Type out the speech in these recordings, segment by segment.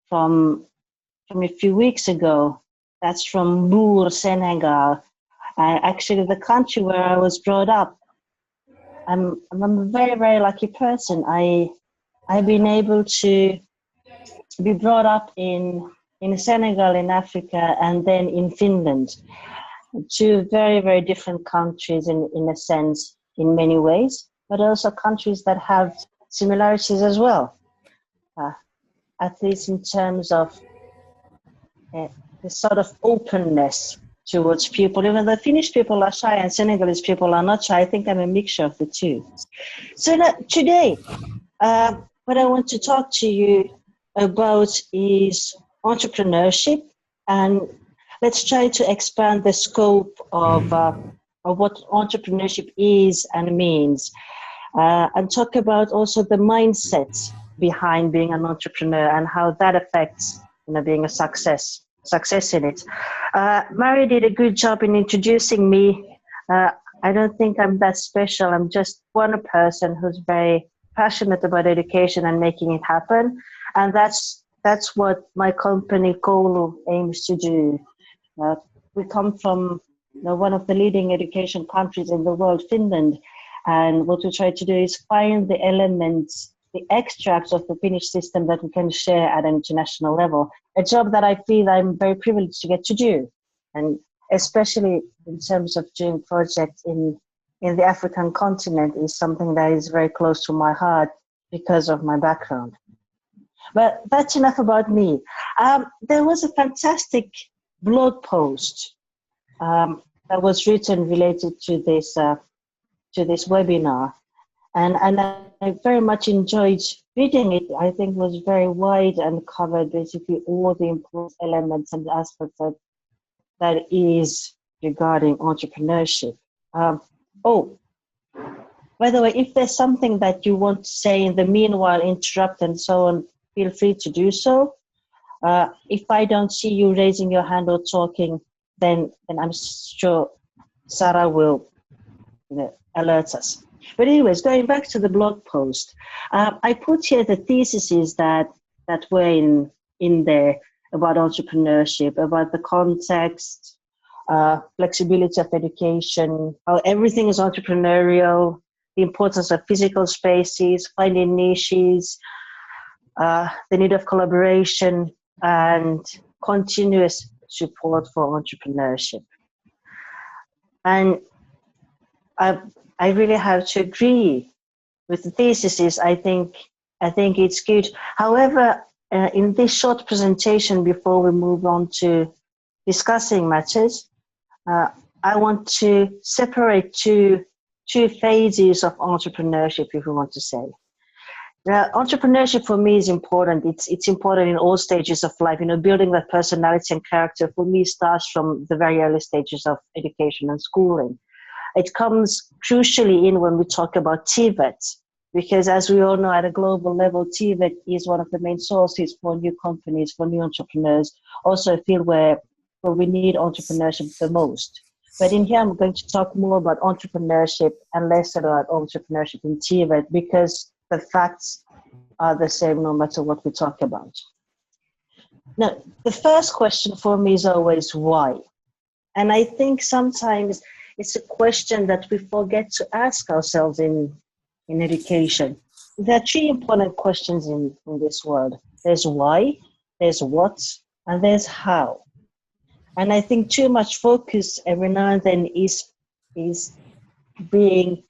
from a few weeks ago. That's from Bour, Senegal. Actually, the country where I was brought up. I'm a very, very lucky person. I've been able to be brought up in Senegal, in Africa, and then in Finland. Two very, very different countries in a sense, in many ways, but also countries that have similarities as well, at least in terms of the sort of openness towards people. Even though Finnish people are shy and Senegalese people are not shy, I think I'm a mixture of the two. So today, what I want to talk to you about is entrepreneurship, and let's try to expand the scope of what entrepreneurship is and means, and talk about also the mindset behind being an entrepreneur and how that affects being a success in it. Mary did a good job in introducing me. I don't think I'm that special. I'm just one person who's very passionate about education and making it happen, and that's what my company Koulu aims to do. We come from one of the leading education countries in the world, Finland, and what we try to do is find the elements, the extracts of the Finnish system that we can share at an international level. A job that I feel I'm very privileged to get to do, and especially in terms of doing projects in the African continent is something that is very close to my heart because of my background. But that's enough about me. There was a fantastic blog post that was written related to this webinar, and I very much enjoyed reading it. I think it was very wide and covered basically all the important elements and aspects that is regarding entrepreneurship. Oh, by the way, if there's something that you want to say in the meanwhile, interrupt and so on, feel free to do so. If I don't see you raising your hand or talking, then I'm sure Sarah will alert us. But anyways, going back to the blog post, I put here the theses that were in there about entrepreneurship, about the context, flexibility of education, how everything is entrepreneurial, the importance of physical spaces, finding niches, the need of collaboration, and continuous support for entrepreneurship. And I really have to agree with the thesis. I think it's good. However, in this short presentation, before we move on to discussing matters, I want to separate two phases of entrepreneurship, if we want to say. Entrepreneurship for me is important. It's important in all stages of life. Building that personality and character for me starts from the very early stages of education and schooling. It comes crucially in when we talk about TVET, because as we all know, at a global level, TVET is one of the main sources for new companies, for new entrepreneurs, also a field where we need entrepreneurship the most. But in here, I'm going to talk more about entrepreneurship and less about entrepreneurship in TVET, because the facts are the same no matter what we talk about. Now, the first question for me is always why? And I think sometimes it's a question that we forget to ask ourselves in education. There are three important questions in this world. There's why, there's what, and there's how. And I think too much focus every now and then is being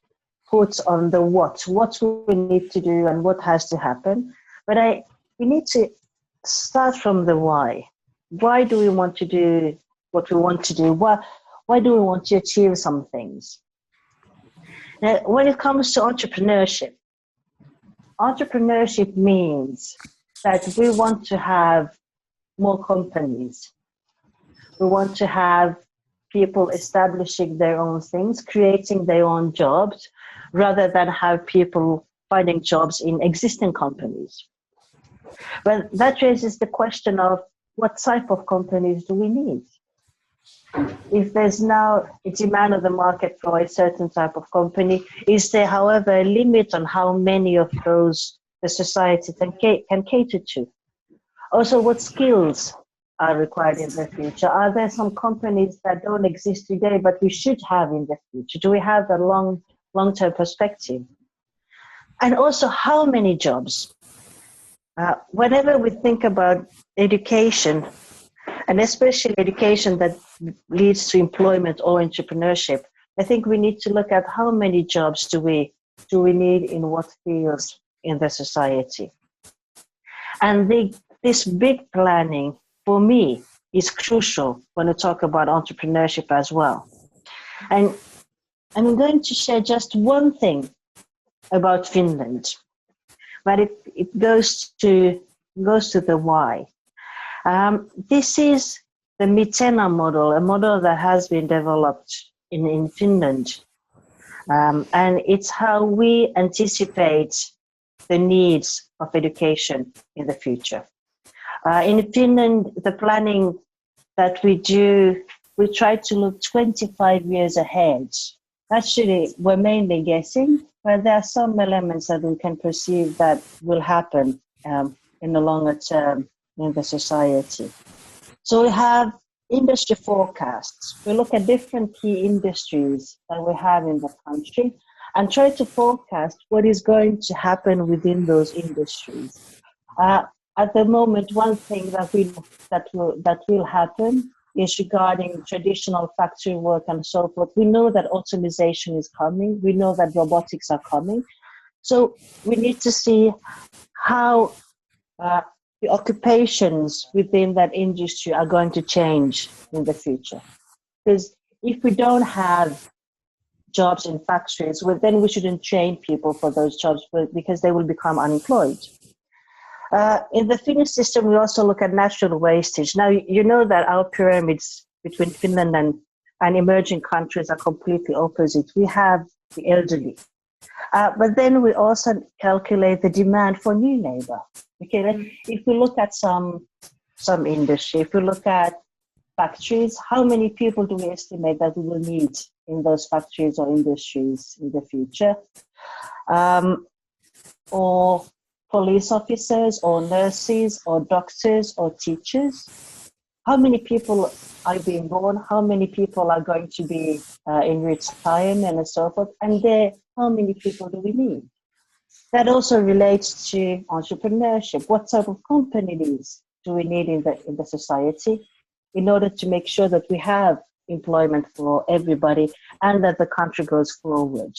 put on the what we need to do and what has to happen. But we need to start from the why. Why do we want to do what we want to do? Why do we want to achieve some things? Now, when it comes to entrepreneurship means that we want to have more companies. We want to have people establishing their own things, creating their own jobs, rather than have people finding jobs in existing companies. But that raises the question of what type of companies do we need? If there's now a demand of the market for a certain type of company, is there, however, a limit on how many of those the society can cater to? Also, what skills are required in the future? Are there some companies that don't exist today, but we should have in the future? Do we have a long-term perspective? And also, how many jobs? Whenever we think about education, and especially education that leads to employment or entrepreneurship, I think we need to look at how many jobs do we need in what fields in the society. And this big planning, for me, is crucial when we talk about entrepreneurship as well. And I'm going to share just one thing about Finland, but it goes to the why. This is the Mitena model, a model that has been developed in Finland. And it's how we anticipate the needs of education in the future. In Finland, the planning that we do, we try to look 25 years ahead. Actually, we're mainly guessing, but there are some elements that we can perceive that will happen in the longer term in the society. So we have industry forecasts. We look at different key industries that we have in the country and try to forecast what is going to happen within those industries. At the moment, one thing that will happen is regarding traditional factory work and so forth. We know that automation is coming. We know that robotics are coming. So we need to see how the occupations within that industry are going to change in the future. Because if we don't have jobs in factories, well, then we shouldn't train people for those jobs because they will become unemployed. In the Finnish system, we also look at natural wastage. Now, you know that our pyramids between Finland and emerging countries are completely opposite. We have the elderly. But then we also calculate the demand for new labor. Okay, if we look at some industry, if we look at factories, how many people do we estimate that we will need in those factories or industries in the future? Or police officers, or nurses, or doctors, or teachers? How many people are being born? How many people are going to be in retirement and so forth? And how many people do we need? That also relates to entrepreneurship. What type of companies do we need in the society in order to make sure that we have employment for everybody and that the country goes forward?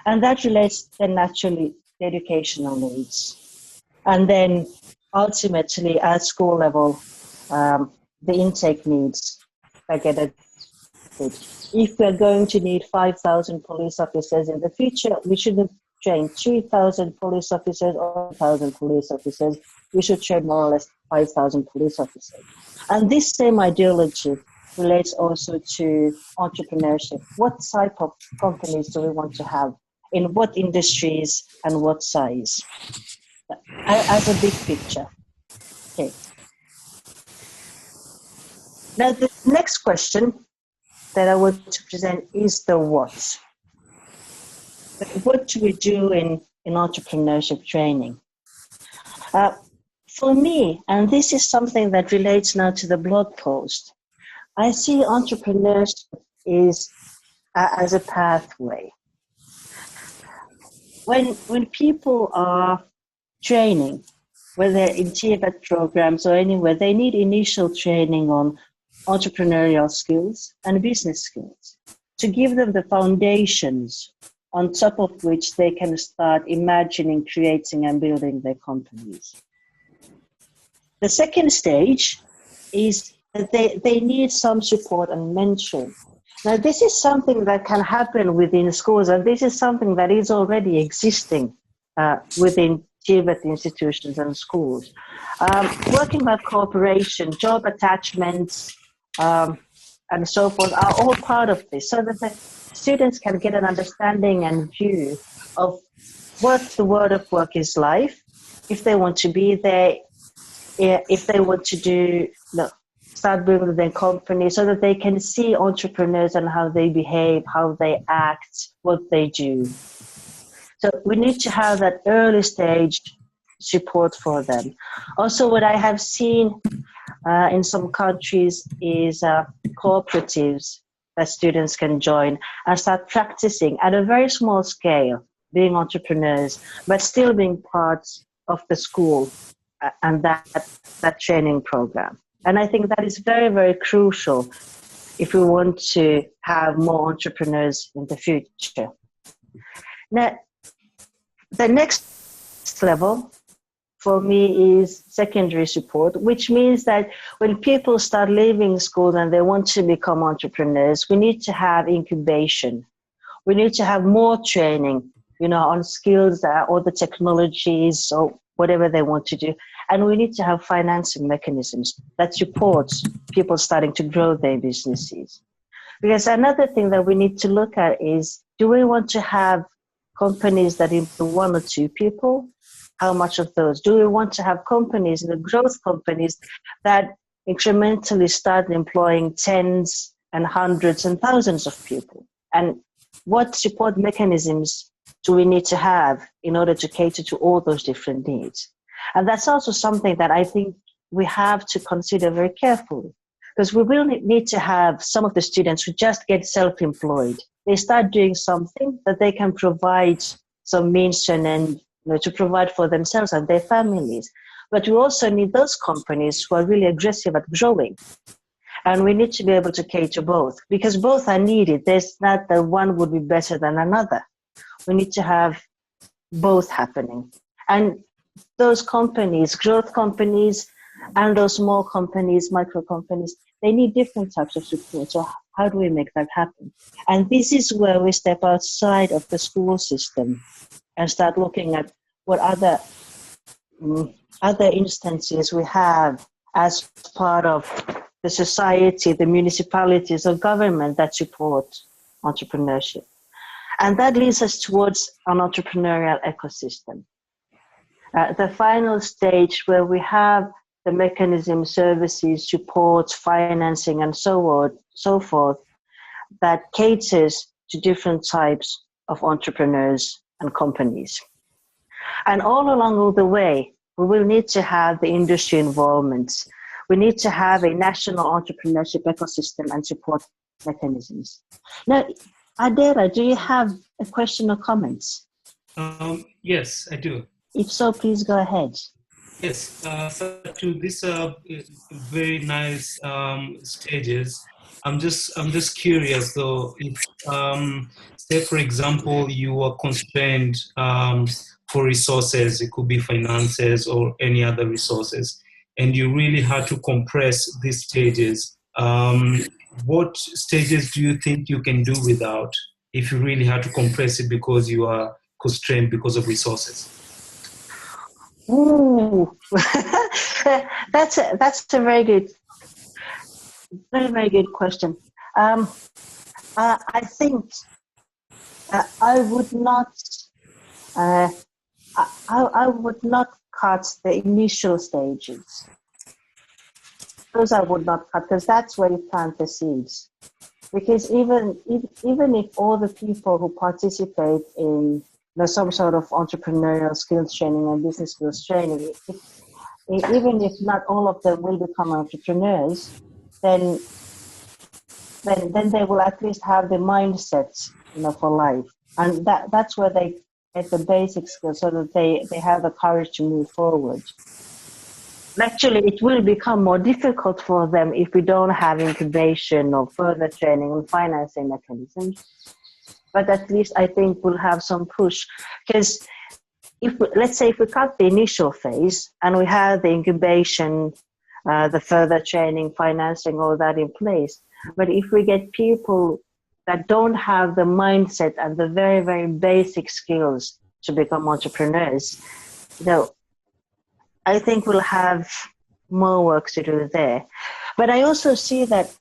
And that relates then naturally to educational needs. And then ultimately at school level, the intake needs that get addressed. If we're going to need 5,000 police officers in the future, we shouldn't train 3,000 police officers or 1,000 police officers. We should train more or less 5,000 police officers. And this same ideology relates also to entrepreneurship. What type of companies do we want to have? In what industries and what size? As a big picture. Okay. Now the next question that I want to present is the what. What do we do in entrepreneurship training? For me, and this is something that relates now to the blog post, I see entrepreneurship as a pathway. When people are training, whether in TVET programs or anywhere, they need initial training on entrepreneurial skills and business skills to give them the foundations on top of which they can start imagining, creating, and building their companies. The second stage is that they need some support and mentoring. Now, this is something that can happen within schools, and this is something that is already existing within TVET institutions and schools. Working by cooperation, job attachments, and so forth are all part of this, so that the students can get an understanding and view of what the world of work is like, if they want to be there, if they want to start building their company, so that they can see entrepreneurs and how they behave, how they act, what they do. So we need to have that early stage support for them. Also, what I have seen in some countries is cooperatives that students can join and start practicing at a very small scale, being entrepreneurs, but still being part of the school and that training program. And I think that is very, very crucial if we want to have more entrepreneurs in the future. Now, the next level for me is secondary support, which means that when people start leaving school and they want to become entrepreneurs, we need to have incubation. We need to have more training, on skills or the technologies or whatever they want to do. And we need to have financing mechanisms that support people starting to grow their businesses. Because another thing that we need to look at is, do we want to have companies that employ 1 or 2 people? How much of those? Do we want to have companies, the growth companies, that incrementally start employing tens and hundreds and thousands of people? And what support mechanisms do we need to have in order to cater to all those different needs? And that's also something that I think we have to consider very carefully, because we will need to have some of the students who just get self-employed. They start doing something that they can provide some means to an end, to provide for themselves and their families. But we also need those companies who are really aggressive at growing. And we need to be able to cater both, because both are needed. There's not that one would be better than another. We need to have both happening. And those companies, growth companies, and those small companies, micro companies, they need different types of support. So how do we make that happen? And this is where we step outside of the school system and start looking at what other instances we have as part of the society, the municipalities or government that support entrepreneurship. And that leads us towards an entrepreneurial ecosystem. The final stage where we have the mechanism, services, support, financing, and so forth, that caters to different types of entrepreneurs and companies. And all along the way, we will need to have the industry involvement. We need to have a national entrepreneurship ecosystem and support mechanisms. Now, Adela, do you have a question or comments? Yes, I do. If so, please go ahead. Yes, Satu, these are very nice stages. I'm just curious though, if say for example you are constrained for resources, it could be finances or any other resources, and you really had to compress these stages. What stages do you think you can do without if you really had to compress it because you are constrained because of resources? Ooh, that's a very good question. I think I would not cut the initial stages. Those I would not cut, because that's where you plant the seeds. Because even if all the people who participate in some sort of entrepreneurial skills training and business skills training, even if not all of them will become entrepreneurs, then they will at least have the mindset, for life. And that's where they get the basic skills so that they have the courage to move forward. Actually, it will become more difficult for them if we don't have incubation or further training and financing mechanisms. But at least I think we'll have some push. Because let's say if we cut the initial phase and we have the incubation, the further training, financing, all that in place. But if we get people that don't have the mindset and the very, very basic skills to become entrepreneurs, I think we'll have more work to do there. But I also see that,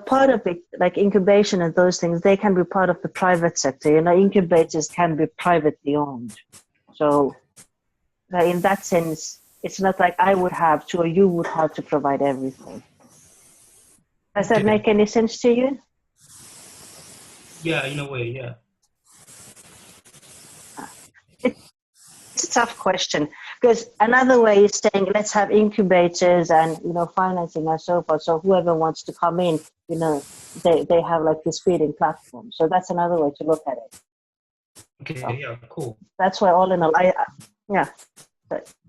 part of it, like incubation and those things, they can be part of the private sector. Incubators can be privately owned. So in that sense, it's not like I would have to or you would have to provide everything. Does that make any sense to you? Yeah, in a way, yeah. It's a tough question, Because another way is saying, let's have incubators and, financing and so forth. So whoever wants to come in, they have like this feeding platform. So that's another way to look at it. Okay, So yeah, cool. that's why all in all,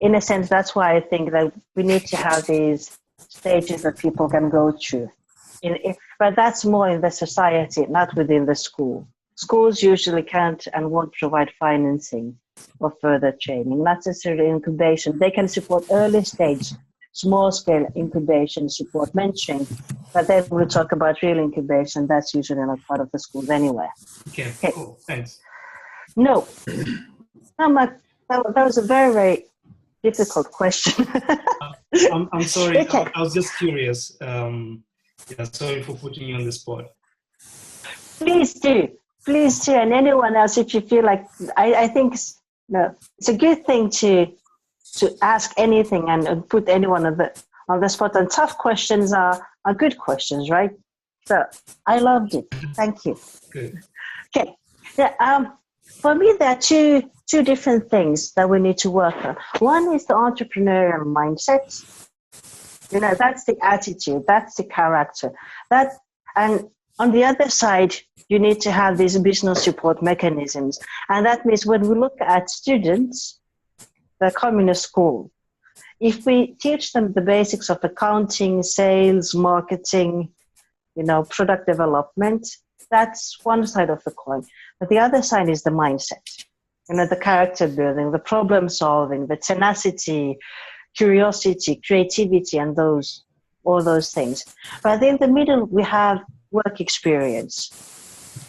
in a sense, that's why I think that we need to have these stages that people can go through. But that's more in the society, not within the school. Schools usually can't and won't provide financing or further training, not necessarily incubation. They can support early stage, small scale incubation, support mentoring, but then we talk about real incubation. That's usually not part of the schools anyway. Okay. Cool. Thanks. No, that was a very, very difficult question. I'm sorry. Okay. I was just curious. Sorry for putting you on the spot. Please do. And anyone else, if you feel like, I think it's a good thing to ask anything and put anyone on the spot. And tough questions are good questions, right? So I loved it. Thank you. Good. Okay. Yeah. For me, there are two different things that we need to work on. One is the entrepreneurial mindset. That's the attitude, that's the character. And on the other side, you need to have these business support mechanisms. And that means when we look at students that come in a school, if we teach them the basics of accounting, sales, marketing, product development, that's one side of the coin. But the other side is the mindset, the character building, the problem solving, the tenacity, curiosity, creativity, and all those things. But in the middle, we have work experience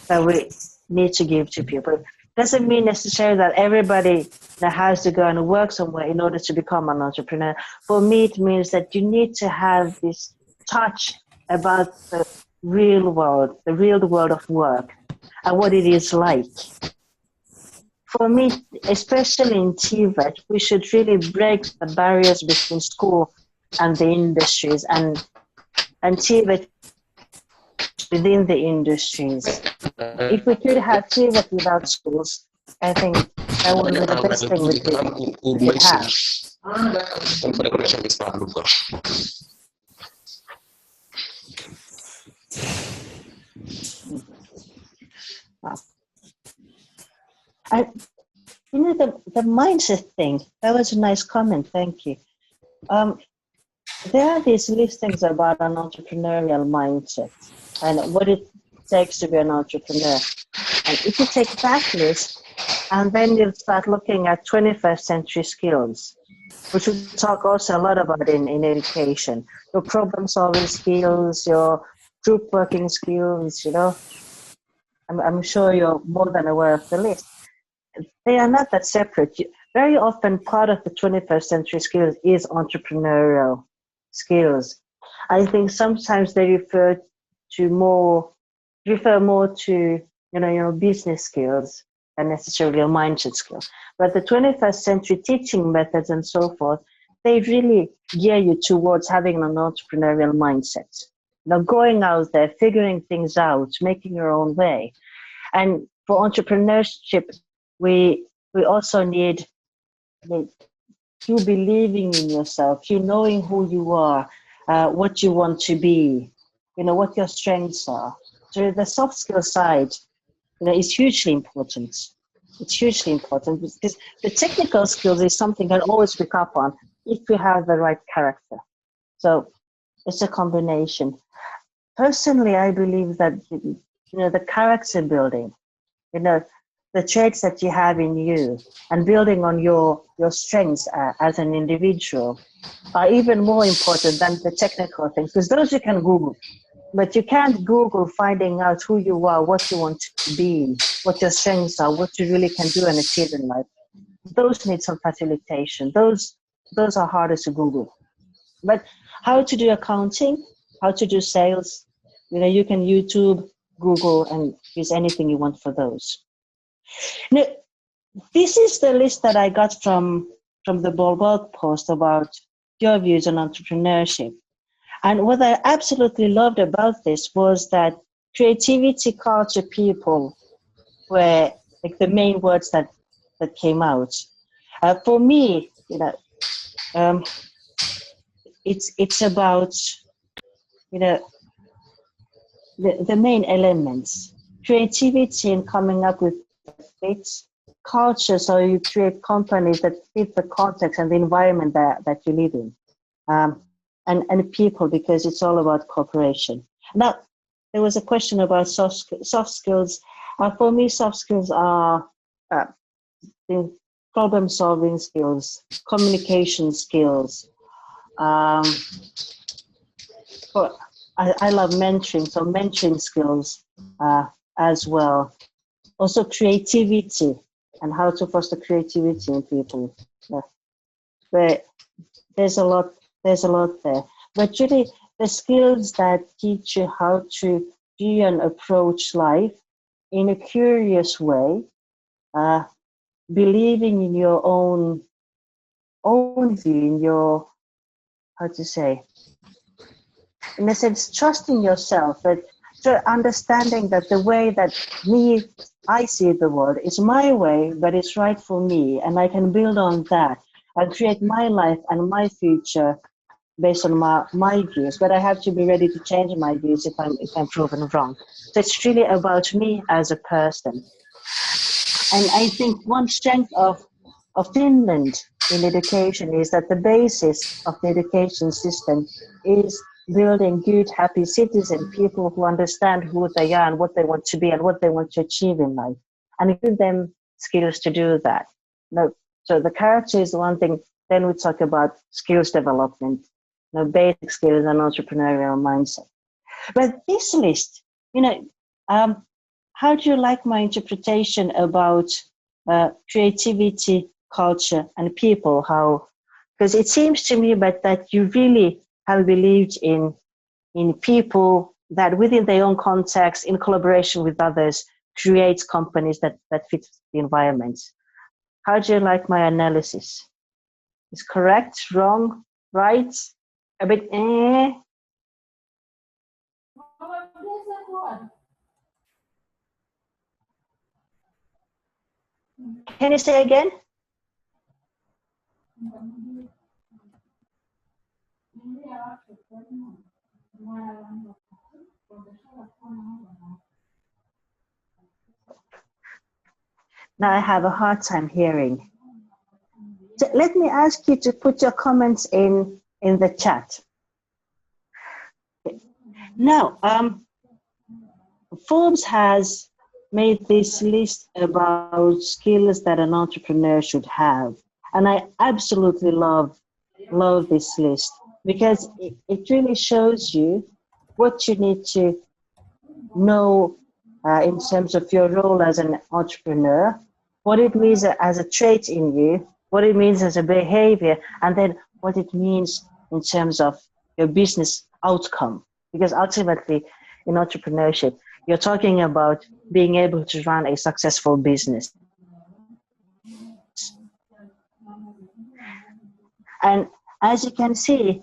that we need to give to people. Doesn't mean necessarily that everybody that has to go and work somewhere in order to become an entrepreneur. For me, it means that you need to have this touch about the real world of work and what it is like. For me, especially in TVET, we should really break the barriers between school and the industries and TVET within the industries. If we could have TVET without schools, I think that would be the best thing we could have. And the mindset thing, that was a nice comment, thank you. There are these listings about an entrepreneurial mindset and what it takes to be an entrepreneur. And if you take that list and then you start looking at 21st century skills, which we talk also a lot about in education, your problem solving skills, your group working skills, I'm sure you're more than aware of the list. They are not that separate. Very often part of the 21st century skills is entrepreneurial skills. I think sometimes they refer more to business skills than necessarily a mindset skill. But the 21st century teaching methods and so forth, they really gear you towards having an entrepreneurial mindset. Going out there, figuring things out, making your own way. And for entrepreneurship, we also need you believing in yourself, you knowing who you are, what you want to be, what your strengths are. So the soft skill side, is hugely important. It's hugely important because the technical skills is something I always pick up on if you have the right character. So it's a combination. Personally, I believe that, the character building, the traits that you have in you and building on your strengths as an individual are even more important than the technical things, because those you can Google. But you can't Google finding out who you are, what you want to be, what your strengths are, what you really can do and achieve in life. Those need some facilitation. Those are harder to Google. But how to do accounting, how to do sales, you can YouTube, Google, and use anything you want for those. Now, this is the list that I got from the blog post about your views on entrepreneurship. And what I absolutely loved about this was that creativity, culture, people were like the main words that came out. For me, you know, um, it's about, you know, the main elements, creativity and coming up with fits, culture, so you create companies that fit the context and the environment that you live in, and people, because it's all about cooperation. Now, there was a question about soft skills. For me, soft skills are uh, the problem solving skills, communication skills. Um, but I love mentoring, so mentoring skills as well. Also, creativity and how to foster creativity in people. But there's a lot. There's a lot there. But really, the skills that teach you how to view and approach life in a curious way, uh, believing in your own view, in your, how to say, in a sense, trusting yourself, that understanding that the way that I see the world is my way, but it's right for me, and I can build on that and create my life and my future based on my views. But I have to be ready to change my views if I'm proven wrong. So it's really about me as a person. And I think one strength of Finland in education is that the basis of the education system is building good, happy citizens, people who understand who they are and what they want to be and what they want to achieve in life, and give them skills to do that. No, so the character is one thing. Then we talk about skills development, basic skills and entrepreneurial mindset. But this list, how do you like my interpretation about creativity, culture, and people? How, because it seems to me that you really have believed in people that within their own context, in collaboration with others, create companies that fit the environment. How do you like my analysis? Is correct, wrong, right? A bit Can you say again? Now I have a hard time hearing. So let me ask you to put your comments in the chat. Now, Forbes has made this list about skills that an entrepreneur should have. And I absolutely love this list, because it really shows you what you need to know in terms of your role as an entrepreneur, what it means as a trait in you, what it means as a behavior, and then what it means in terms of your business outcome. Because ultimately, in entrepreneurship, you're talking about being able to run a successful business. And as you can see,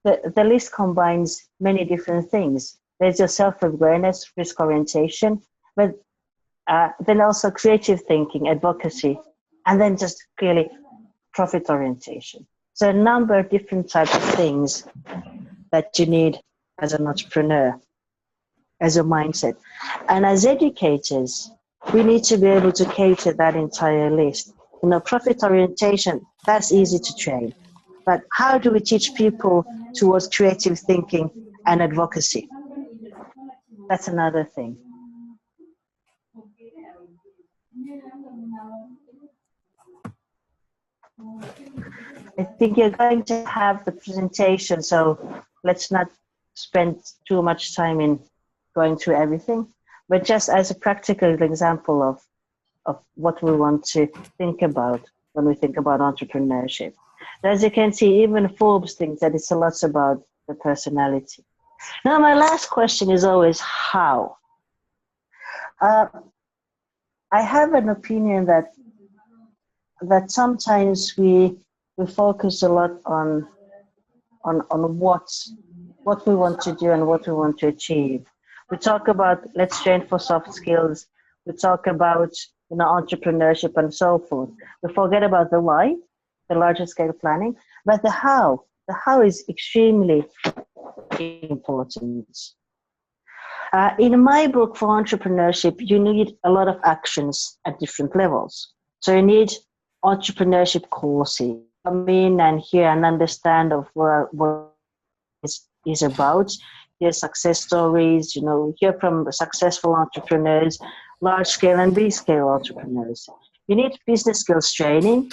the list combines many different things. There's your self-awareness, risk orientation, but then also creative thinking, advocacy, and then just clearly profit orientation. So a number of different types of things that you need as an entrepreneur, as a mindset. And as educators, we need to be able to cater that entire list. Profit orientation, that's easy to train. But how do we teach people towards creative thinking and advocacy? That's another thing. I think you're going to have the presentation, so let's not spend too much time in going through everything, but just as a practical example of what we want to think about when we think about entrepreneurship. As you can see, even Forbes thinks that it's a lot about the personality. Now, my last question is always how. I have an opinion that sometimes we focus a lot on what we want to do and what we want to achieve. We talk about let's train for soft skills. We talk about entrepreneurship and so forth. We forget about the why. the larger scale planning, but the how is extremely important. In my book for entrepreneurship, you need a lot of actions at different levels. So you need entrepreneurship courses. Come in and hear and understand of what is about. Hear success stories, hear from successful entrepreneurs, large scale and big scale entrepreneurs. You need business skills training.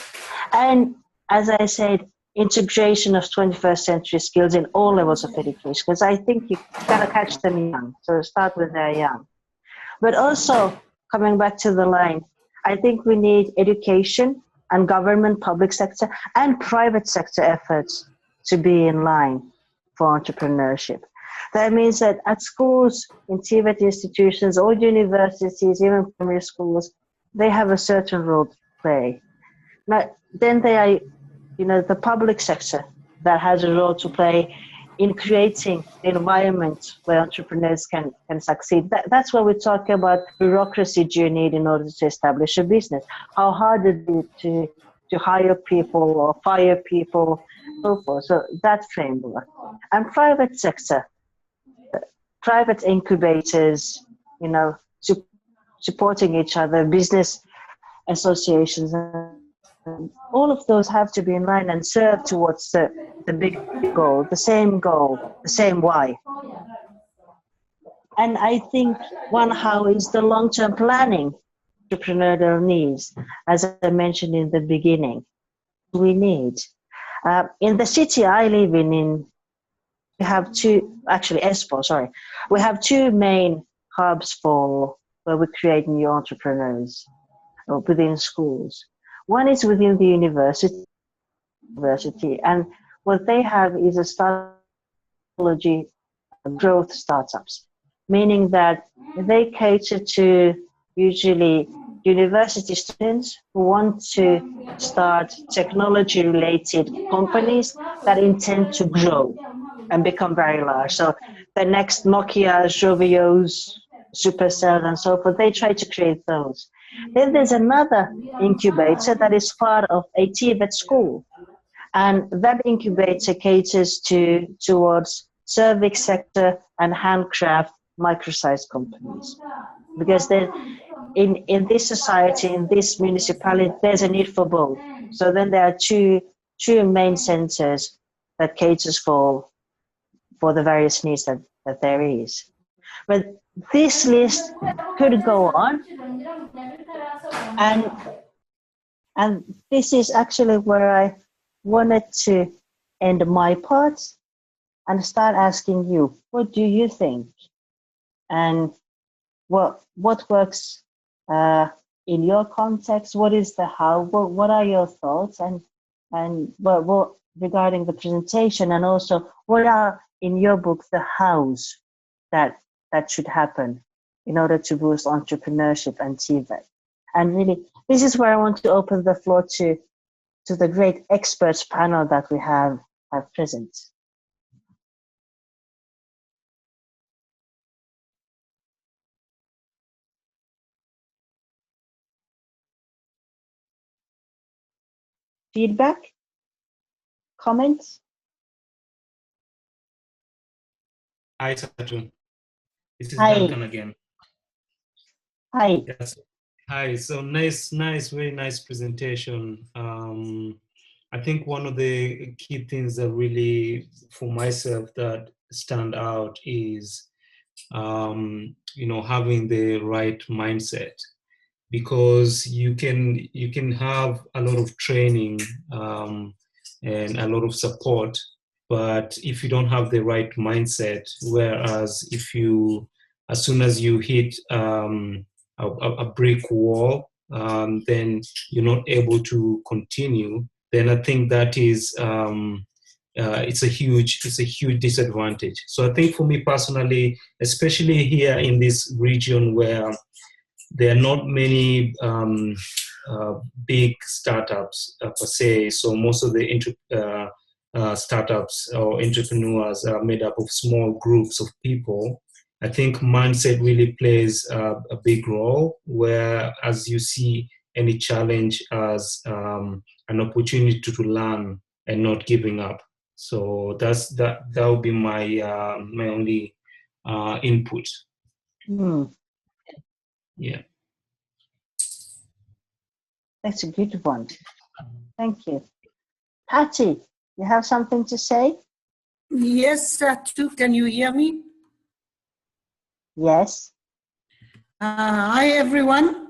And as I said, integration of 21st century skills in all levels of education, because I think you gotta catch them young. So start with their young. But also, coming back to the line, I think we need education and government, public sector, and private sector efforts to be in line for entrepreneurship. That means that at schools, in TVET institutions, or universities, even primary schools, they have a certain role to play. Now, then they are, the public sector that has a role to play in creating the environment where entrepreneurs can succeed. That's where we talk about bureaucracy do you need in order to establish a business. How hard is it to hire people or fire people, so forth. So that framework. And private sector, private incubators, supporting each other, business associations, and all of those have to be in line and serve towards the big goal, the same why. And I think one how is the long-term planning entrepreneurial needs, as I mentioned in the beginning. We need. In the city I live in we have Espoo, we have two main hubs for where we create new entrepreneurs within schools. One is within the university, and what they have is a strategy growth startups, meaning that they cater to usually university students who want to start technology-related companies that intend to grow and become very large. So the next Nokia, Jovios, Supercell, and so forth, they try to create those. Then there's another incubator that is part of a TVET school. And that incubator caters towards service sector and handcraft micro-sized companies. Because in this society, in this municipality, there's a need for both. So then there are two main centers that caters for the various needs that there is. But this list could go on, and this is actually where I wanted to end my part and start asking you, what do you think? And what works in your context? What is the how? What are your thoughts? And what regarding the presentation, and also what are in your book the hows that should happen in order to boost entrepreneurship and TVET? And really, this is where I want to open the floor to the great experts panel that we have present. Feedback? Comments? Hi, Satu. This is Hi. Duncan again. Hi. Yes. Hi. So nice, very nice presentation. I think one of the key things that really, for myself, that stand out is, having the right mindset, because you can have a lot of training and a lot of support, but if you don't have the right mindset, whereas as soon as you hit a brick wall, then you're not able to continue, then I think that is it's a huge disadvantage. So I think for me personally, especially here in this region where there are not many big startups per se, so most of the startups or entrepreneurs are made up of small groups of people. I think mindset really plays a big role, where as you see any challenge as an opportunity to learn and not giving up. So that would be my my only input. Yeah. That's a good one. Thank you. Patty, you have something to say? Yes, Satu, can you hear me? Yes. Hi, everyone.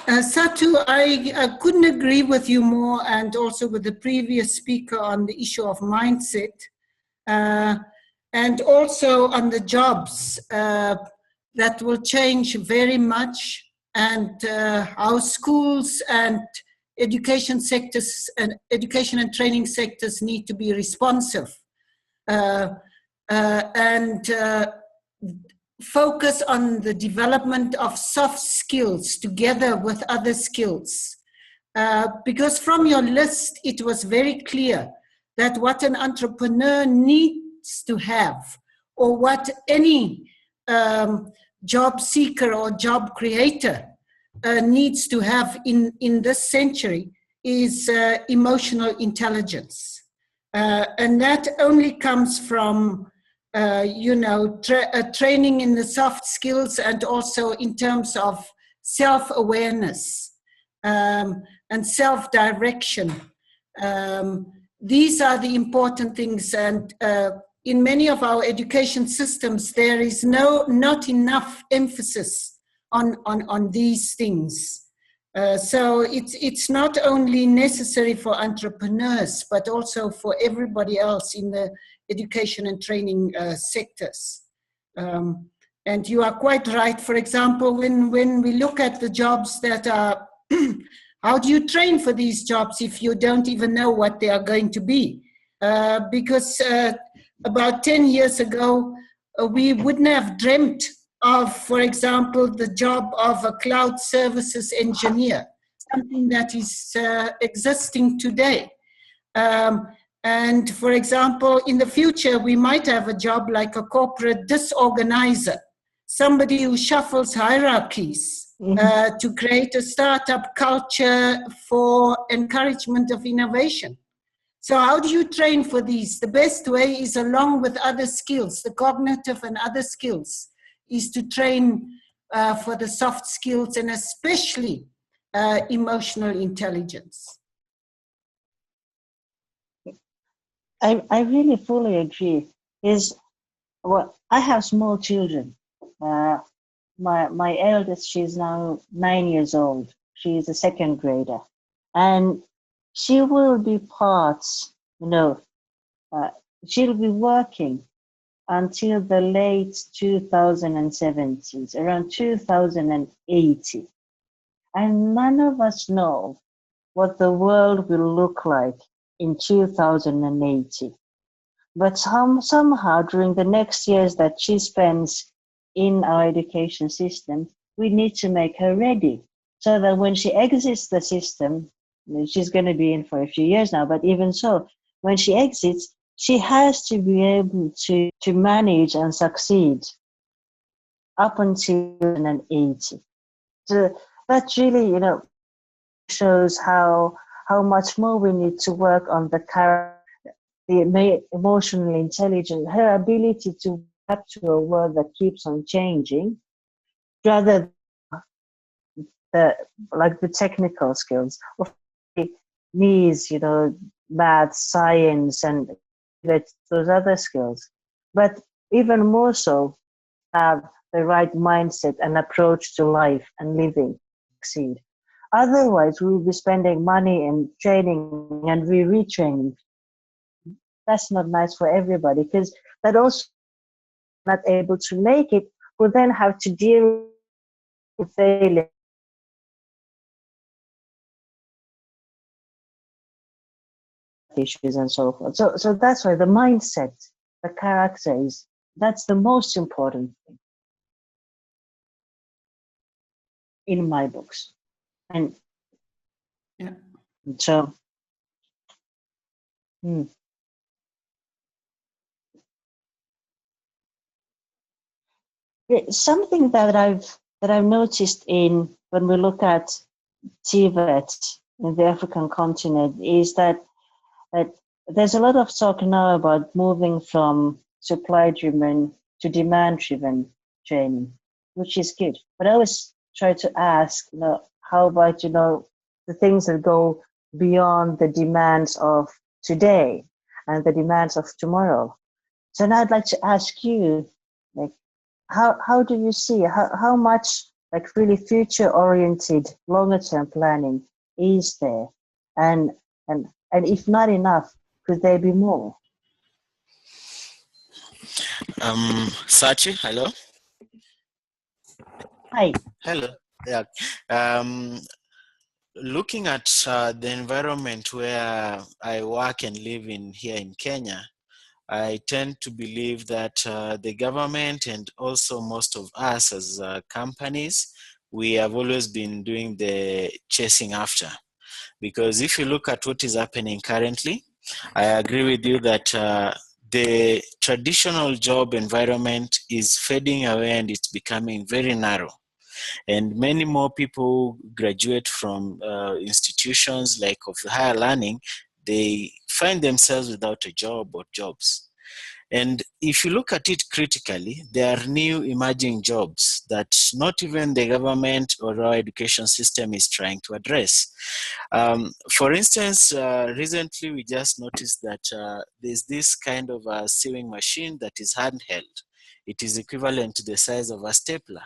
Satu, I couldn't agree with you more, and also with the previous speaker on the issue of mindset, and also on the jobs that will change very much, and how schools and education sectors and education and training sectors need to be responsive and focus on the development of soft skills together with other skills. Because from your list, it was very clear that what an entrepreneur needs to have, or what any job seeker or job creator needs to have in this century, is emotional intelligence. And that only comes from training in the soft skills, and also in terms of self-awareness and self-direction. These are the important things, and in many of our education systems, there is not enough emphasis on these things. So it's not only necessary for entrepreneurs, but also for everybody else in the education and training sectors. And you are quite right. For example, when we look at the jobs that are, how do you train for these jobs if you don't even know what they are going to be? Because about 10 years ago, we wouldn't have dreamt of, for example, the job of a cloud services engineer, something that is existing today. And for example, in the future, we might have a job like a corporate disorganizer, somebody who shuffles hierarchies to create a startup culture for encouragement of innovation. So how do you train for these? The best way is, along with other skills, the cognitive and other skills, is to train for the soft skills, and especially emotional intelligence. I really fully agree. I have small children. My eldest, she's now 9 years old. She's a second grader, and she will be she'll be working until the late 2070s, around 2080. And none of us know what the world will look like in 2080. But somehow during the next years that she spends in our education system, we need to make her ready so that when she exits the system, she's going to be in for a few years now, but even so, when she exits, she has to be able to manage and succeed up until 2080. So that really, shows how much more we need to work on the emotionally intelligent, her ability to adapt to a world that keeps on changing, rather than the technical skills. Of course, it needs, math, science, and those other skills. But even more so, have the right mindset and approach to life and living to succeed. Otherwise, we will be spending money and training and retraining. That's not nice for everybody, because that also not able to make it will then have to deal with failure issues and so forth. So that's why the mindset, the character that's the most important thing in my books. And yeah. So something that I've noticed in when we look at TVET in the African continent is that there's a lot of talk now about moving from supply-driven to demand-driven training, which is good. But I always try to ask, how about, the things that go beyond the demands of today and the demands of tomorrow. So now I'd like to ask you, like, how do you see, how much like really future-oriented, longer-term planning is there? And if not enough, could there be more? Sachi, hello. Hi. Hello. Yeah. Looking at the environment where I work and live in here in Kenya, I tend to believe that the government and also most of us as companies, we have always been doing the chasing after. Because if you look at what is happening currently, I agree with you that the traditional job environment is fading away and it's becoming very narrow. And many more people graduate from institutions like of higher learning, they find themselves without a job or jobs. And if you look at it critically, there are new emerging jobs that not even the government or our education system is trying to address. For instance, recently we just noticed that there's this kind of a sewing machine that is handheld. It is equivalent to the size of a stapler,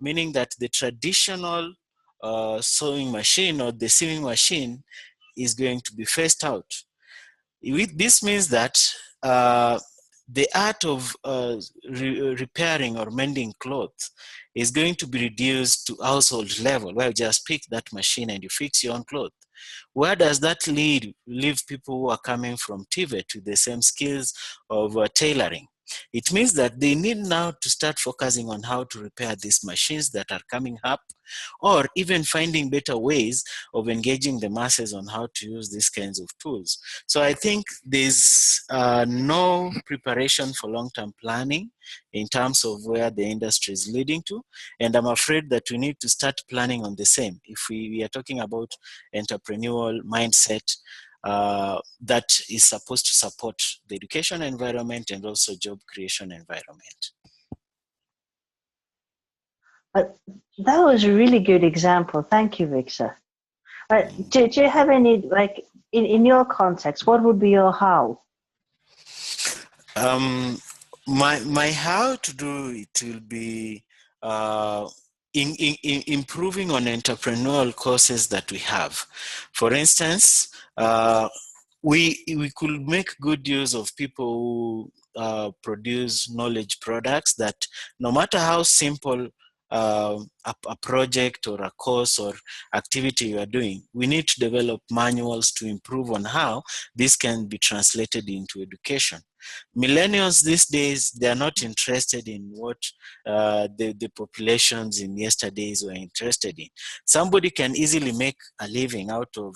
meaning that the traditional sewing machine or the sewing machine is going to be phased out. This means that the art of repairing or mending clothes is going to be reduced to household level, where you just pick that machine and you fix your own clothes. Where does that leave people who are coming from TVET with the same skills of tailoring? It means that they need now to start focusing on how to repair these machines that are coming up, or even finding better ways of engaging the masses on how to use these kinds of tools. So I think there's no preparation for long-term planning in terms of where the industry is leading to. And I'm afraid that we need to start planning on the same. If we are talking about entrepreneurial mindset, that is supposed to support the education environment and also job creation environment. That was a really good example. Thank you, Victor. Do you have any, like, in your context, what would be your how? My how to do it will be improving on entrepreneurial courses that we have. For instance, we could make good use of people who produce knowledge products that, no matter how simple a project or a course or activity you are doing, we need to develop manuals to improve on how this can be translated into education. Millennials these days, they are not interested in what the populations in yesterdays were interested in. Somebody can easily make a living out of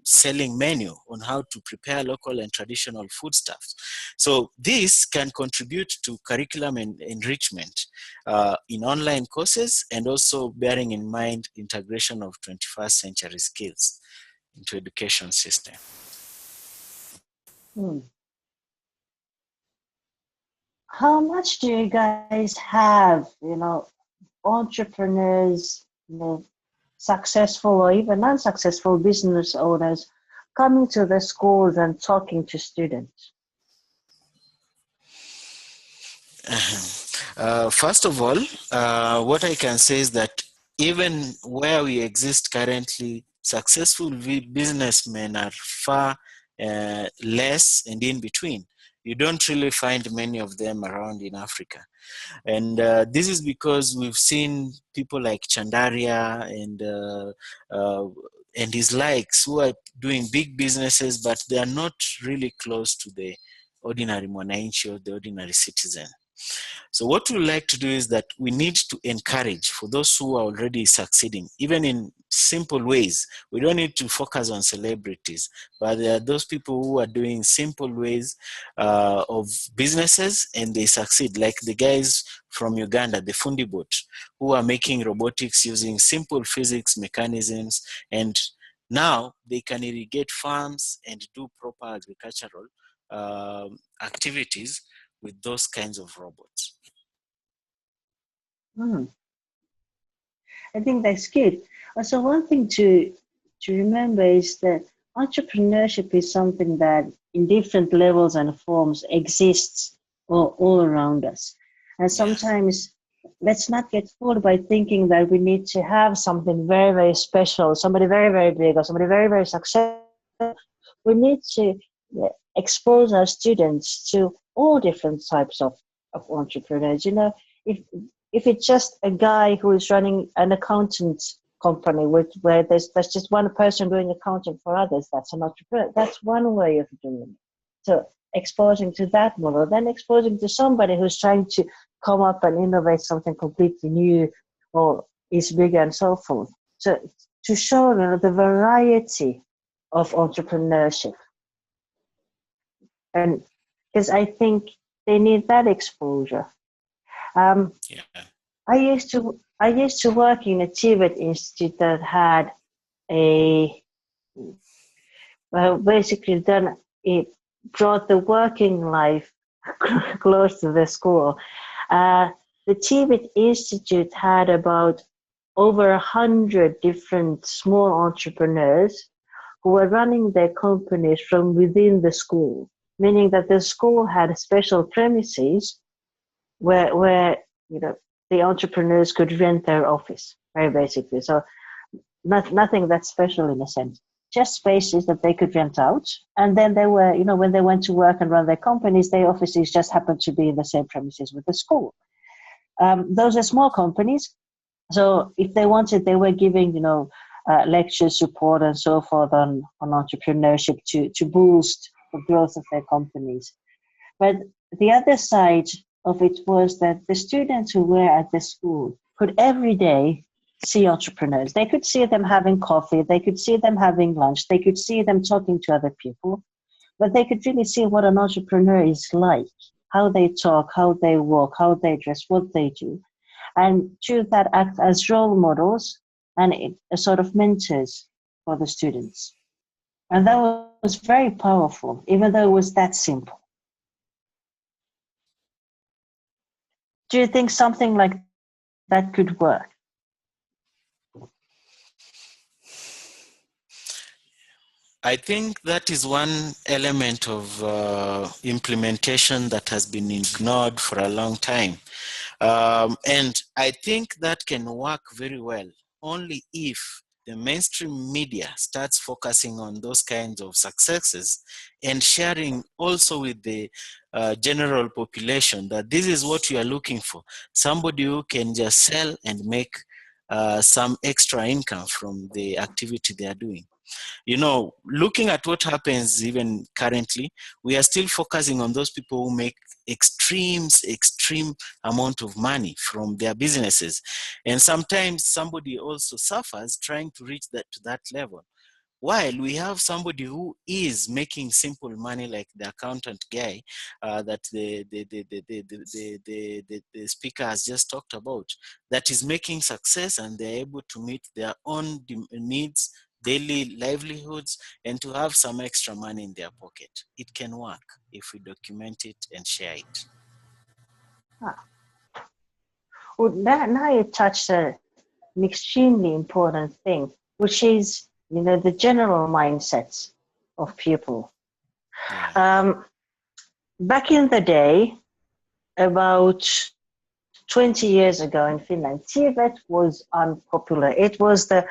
selling menu on how to prepare local and traditional foodstuffs. So this can contribute to curriculum and enrichment in online courses, and also bearing in mind integration of 21st century skills into education system. How much do you guys have, entrepreneurs, successful or even unsuccessful business owners coming to the schools and talking to students? First of all, what I can say is that even where we exist currently, successful businessmen are far less and in between. You don't really find many of them around in Africa. And this is because we've seen people like Chandaria and his likes who are doing big businesses, but they are not really close to the ordinary mwananchi or the ordinary citizen. So what we like to do is that we need to encourage for those who are already succeeding, even in simple ways. We don't need to focus on celebrities, but there are those people who are doing simple ways of businesses and they succeed, like the guys from Uganda, the Fundibot, who are making robotics using simple physics mechanisms, and Now they can irrigate farms and do proper agricultural activities with those kinds of robots. I think that's good. Also, one thing to remember is that entrepreneurship is something that in different levels and forms exists all around us. And sometimes let's not get fooled by thinking that we need to have something very, very special, somebody very, very big, or somebody very, very successful. We need to expose our students to all different types of entrepreneurs. You know, if it's just a guy who is running an accountant company where there's just one person doing accounting for others, that's an entrepreneur. That's one way of doing it. So exposing to that model, then exposing to somebody who's trying to come up and innovate something completely new or is bigger and so forth. So to show the variety of entrepreneurship. And because I think they need that exposure. I used to work in a TVET institute that had basically done it, brought the working life close to the school. The TVET institute had about over 100 different small entrepreneurs who were running their companies from within the school, meaning that the school had special premises where the entrepreneurs could rent their office, very basically. So nothing that special in a sense, just spaces that they could rent out. And then they were, when they went to work and run their companies, their offices just happened to be in the same premises with the school. Those are small companies. So if they wanted, they were giving, lecture support and so forth on entrepreneurship to boost the growth of their companies. But the other side of it was that the students who were at the school could every day see entrepreneurs. They could see them having coffee, they could see them having lunch, they could see them talking to other people, but they could really see what an entrepreneur is like, how they talk, how they walk, how they dress, what they do. And through that act as role models and a sort of mentors for the students. And that was very powerful, even though it was that simple. Do you think something like that could work? I think that is one element of implementation that has been ignored for a long time. And I think that can work very well only if the mainstream media starts focusing on those kinds of successes and sharing also with the general population that this is what you are looking for. Somebody who can just sell and make some extra income from the activity they are doing. Looking at what happens even currently, we are still focusing on those people who make extreme amount of money from their businesses. And sometimes somebody also suffers trying to reach to that level. While we have somebody who is making simple money, like the accountant guy that the speaker has just talked about, that is making success and they're able to meet their own needs, daily livelihoods, and to have some extra money in their pocket. It can work if we document it and share it. Well, now you touched an extremely important thing, which is, the general mindsets of people. Yeah. Back in the day, about 20 years ago in Finland, TVET was unpopular. It was the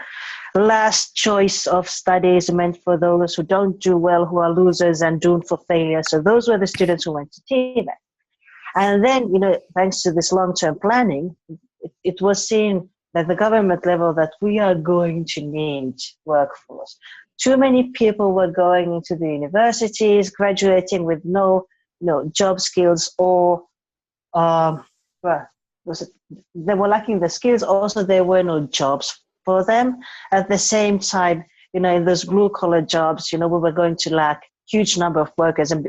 last choice of studies meant for those who don't do well, who are losers and doomed for failure. So those were the students who went to TVET. And then, thanks to this long-term planning, it was seen at the government level that we are going to need workforce. Too many people were going into the universities, graduating with no job skills, or they were lacking the skills. Also, there were no jobs for them. At the same time, in those blue-collar jobs, we were going to lack huge number of workers, and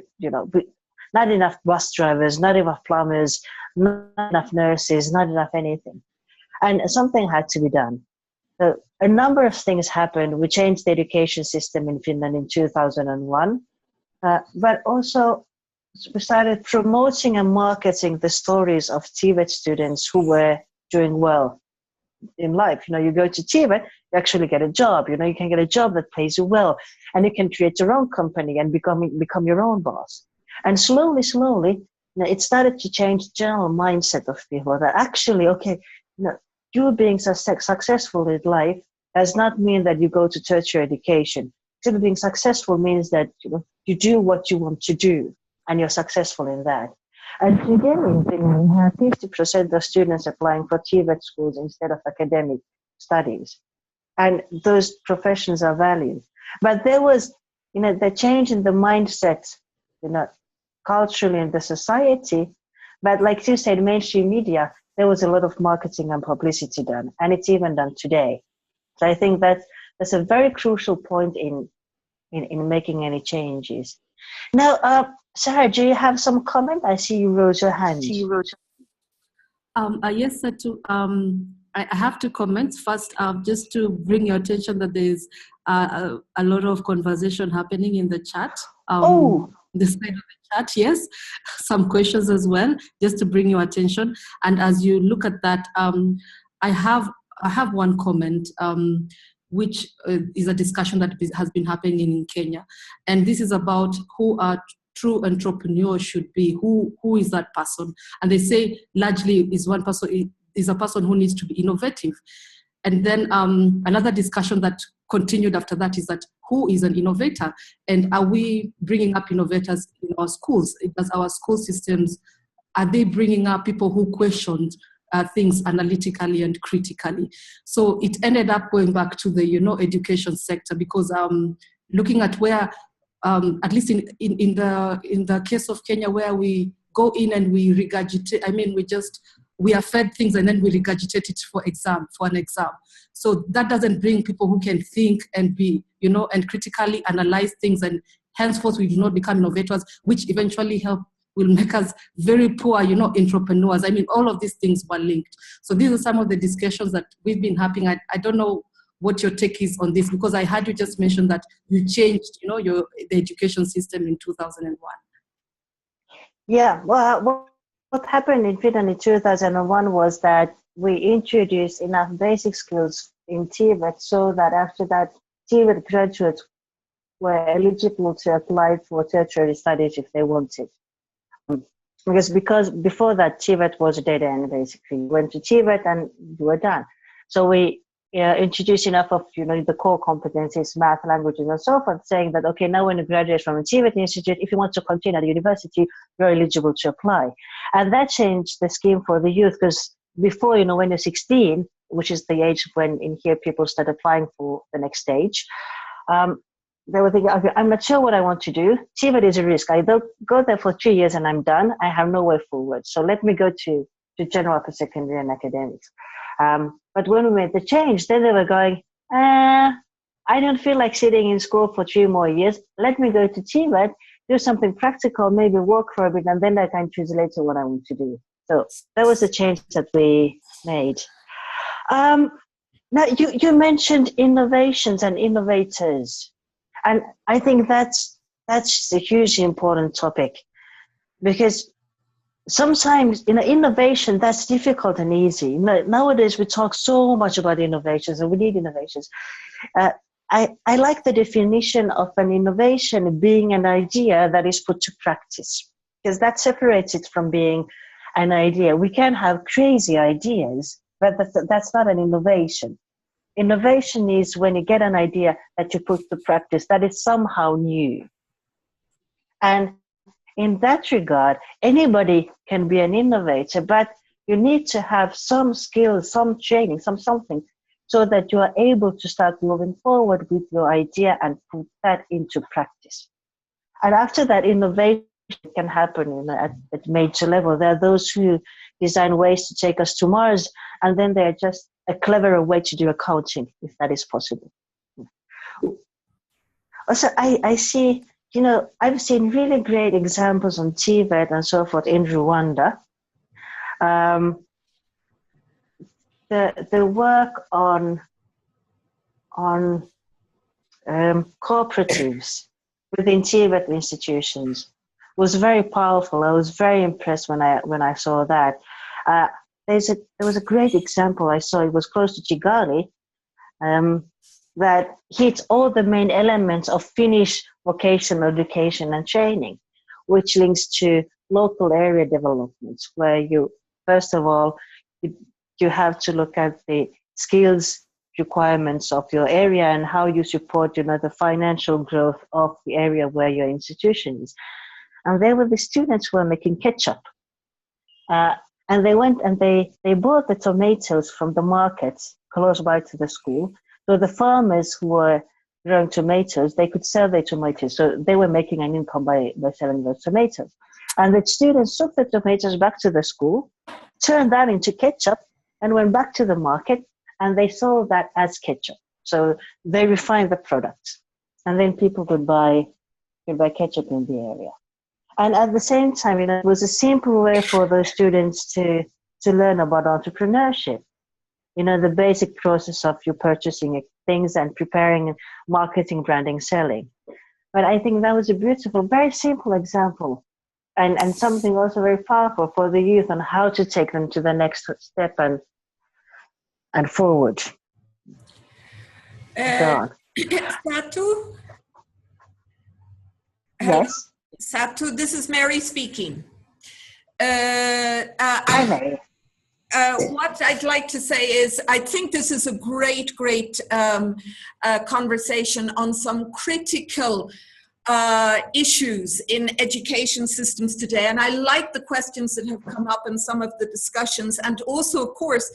not enough bus drivers, not enough plumbers, not enough nurses, not enough anything. And something had to be done. So a number of things happened. We changed the education system in Finland in 2001, but also we started promoting and marketing the stories of TVET students who were doing well in life. You go to TVET, you actually get a job. You can get a job that pays you well, and you can create your own company and become your own boss. And slowly, it started to change the general mindset of people that actually, okay, you being successful in life does not mean that you go to tertiary education. Actually, being successful means that you do what you want to do, and you're successful in that. And today in Finland, we have 50% of students applying for TVET schools instead of academic studies. And those professions are valued. But there was, the change in the mindset, culturally in the society. But like you said, mainstream media, there was a lot of marketing and publicity done, and it's even done today. So I think that's a very crucial point in making any changes. Now, Sarah, do you have some comment? I see you rose your hand. Yes, Satu. I have two comments. First, just to bring your attention that there's a lot of conversation happening in the chat. The side of the chat, yes. Some questions as well, just to bring your attention. And as you look at that, I have one comment, which is a discussion that has been happening in Kenya. And this is about who a true entrepreneur should be. Who is that person? And they say largely is one person, is a person who needs to be innovative. And then another discussion that continued after that is that who is an innovator? And are we bringing up innovators in our schools? Does our school systems, are they bringing up people who questioned things analytically and critically? So it ended up going back to the education sector, because looking at where at least in the case of Kenya, where we go in and we regurgitate, we are fed things and then we regurgitate it for an exam. So that doesn't bring people who can think and be, and critically analyze things, and henceforth we do not become innovators, which eventually will make us very poor, entrepreneurs. All of these things were linked. So these are some of the discussions that we've been having. I don't know what your take is on this, because I heard you just mention that you changed, the education system in 2001. Yeah, well, what happened in Finland in 2001 was that we introduced enough basic skills in TVET so that after that, TVET graduates were eligible to apply for tertiary studies if they wanted. Because before that, TVET was a dead end, basically. You went to TVET and you were done. So we introduced enough of the core competencies, math, languages, and so forth, saying that, okay, now when you graduate from a TVET institute, if you want to continue at the university, you're eligible to apply. And that changed the scheme for the youth, because before, when you're 16, which is the age when in here people start applying for the next stage, they were thinking, okay, I'm not sure what I want to do. TVET is a risk. I don't go there for 3 years and I'm done. I have no way forward. So let me go to general upper secondary and academics. But when we made the change, then they were going, I don't feel like sitting in school for 3 more years. Let me go to TVET, do something practical, maybe work for a bit, and then I can choose later what I want to do. So that was the change that we made. Now, you mentioned innovations and innovators. And I think that's a hugely important topic, because sometimes innovation, that's difficult and easy. Nowadays we talk so much about innovations, and we need innovations. I like the definition of an innovation being an idea that is put to practice, because that separates it from being an idea. We can have crazy ideas, but that's not an innovation. Innovation is when you get an idea that you put to practice that is somehow new. And in that regard, anybody can be an innovator, but you need to have some skills, some training, something, so that you are able to start moving forward with your idea and put that into practice. And after that, innovation can happen at major level. There are those who design ways to take us to Mars, and then they're just a cleverer way to do accounting, if that is possible. Also, I see, I've seen really great examples on TVET and so forth in Rwanda. The work on on cooperatives within TVET institutions was very powerful. I was very impressed when I saw that. There was a great example I saw. It was close to Kigali, that hits all the main elements of Finnish vocational education and training, which links to local area developments, where you, first of all, you have to look at the skills requirements of your area and how you support, the financial growth of the area where your institution is. And there were the students who were making ketchup. And they went and they bought the tomatoes from the markets close by to the school. So the farmers who were growing tomatoes, they could sell their tomatoes. So they were making an income by selling those tomatoes. And the students took the tomatoes back to the school, turned that into ketchup, and went back to the market, and they sold that as ketchup. So they refined the product. And then people could buy ketchup in the area. And at the same time, it was a simple way for those students to learn about entrepreneurship. The basic process of you purchasing things and preparing, marketing, branding, selling. But I think that was a beautiful, very simple example, and something also very powerful for the youth on how to take them to the next step and forward. Satu? Yes. Satu, this is Mary speaking. Hi, Mary. What I'd like to say is I think this is a great conversation on some critical issues in education systems today. And I like the questions that have come up in some of the discussions. And also, of course,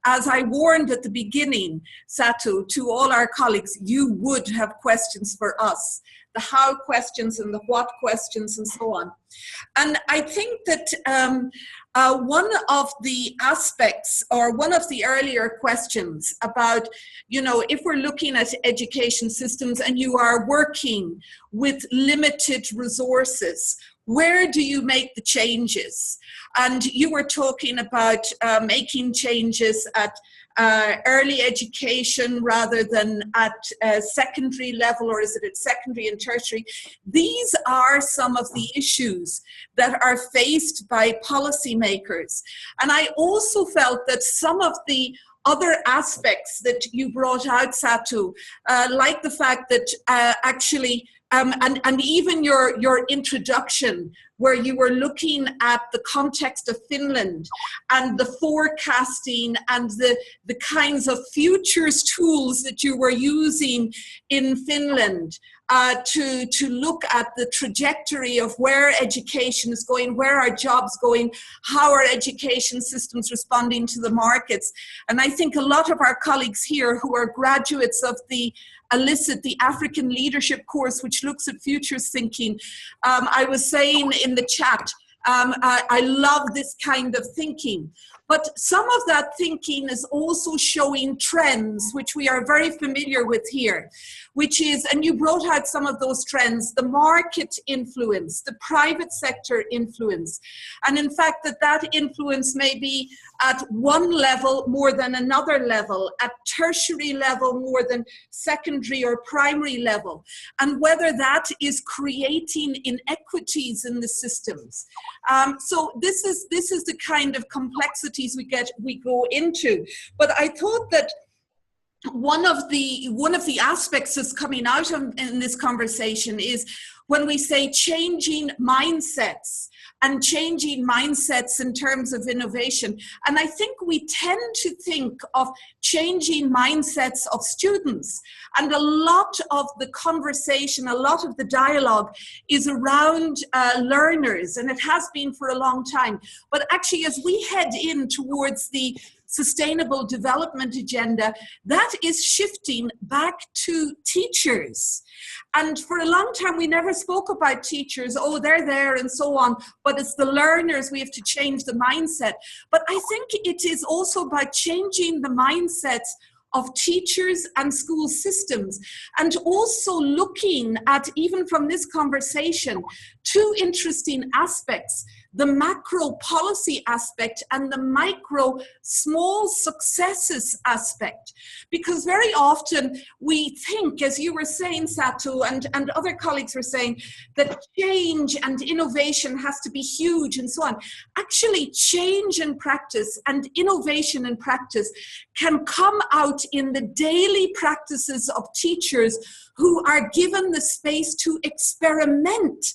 as I warned at the beginning, Satu, to all our colleagues, you would have questions for us. The how questions and the what questions and so on. And I think that one of the aspects, or one of the earlier questions about, if we're looking at education systems and you are working with limited resources, where do you make the changes? And you were talking about making changes at early education rather than at secondary level, or is it at secondary and tertiary? These are some of the issues that are faced by policymakers. And I also felt that some of the other aspects that you brought out, Satu, like the fact that actually, and even your introduction, where you were looking at the context of Finland and the forecasting and the kinds of futures tools that you were using in Finland to look at the trajectory of where education is going, where are jobs going, how are education systems responding to the markets. And I think a lot of our colleagues here who are graduates of the ALICIT, the African Leadership course, which looks at futures thinking. I was saying in the chat, I love this kind of thinking. But some of that thinking is also showing trends, which we are very familiar with here, which is, and you brought out some of those trends, the market influence, the private sector influence. And in fact, that influence may be at one level more than another level, at tertiary level more than secondary or primary level, and whether that is creating inequities in the systems. So this is the kind of complexities we go into. But I thought that one of the aspects that's coming out in this conversation is when we say changing mindsets and changing mindsets in terms of innovation. And I think we tend to think of changing mindsets of students. And a lot of the conversation, a lot of the dialogue is around learners, and it has been for a long time. But actually, as we head in towards the Sustainable Development Agenda, that is shifting back to teachers. And for a long time, we never spoke about teachers, oh, they're there and so on, but it's the learners, we have to change the mindset. But I think it is also about changing the mindsets of teachers and school systems, and also looking at, even from this conversation, two interesting aspects. the macro policy aspect and the micro small successes aspect. Because very often we think, as you were saying, Satu, and other colleagues were saying, that change and innovation has to be huge and so on. Actually, change in practice and innovation in practice can come out in the daily practices of teachers who are given the space to experiment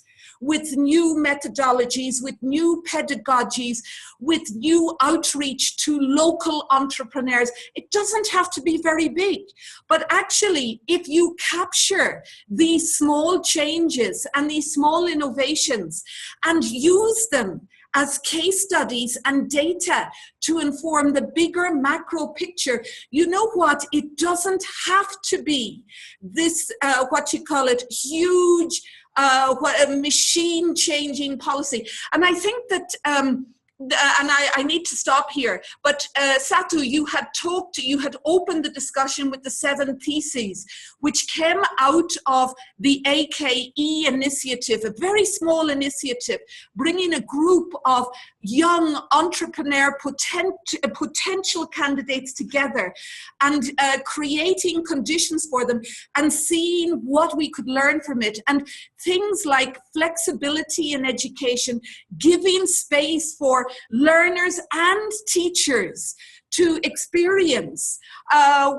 with new methodologies, with new pedagogies, with new outreach to local entrepreneurs. It doesn't have to be very big, but actually, if you capture these small changes and these small innovations and use them as case studies and data to inform the bigger macro picture, you know what? It doesn't have to be this, huge, machine-changing policy. And I think that, I need to stop here, but Satu, you had opened the discussion with the 7 theses, which came out of the AKE initiative, a very small initiative, bringing a group of young entrepreneur potential candidates together and creating conditions for them and seeing what we could learn from it. And things like flexibility in education, giving space for learners and teachers to experience the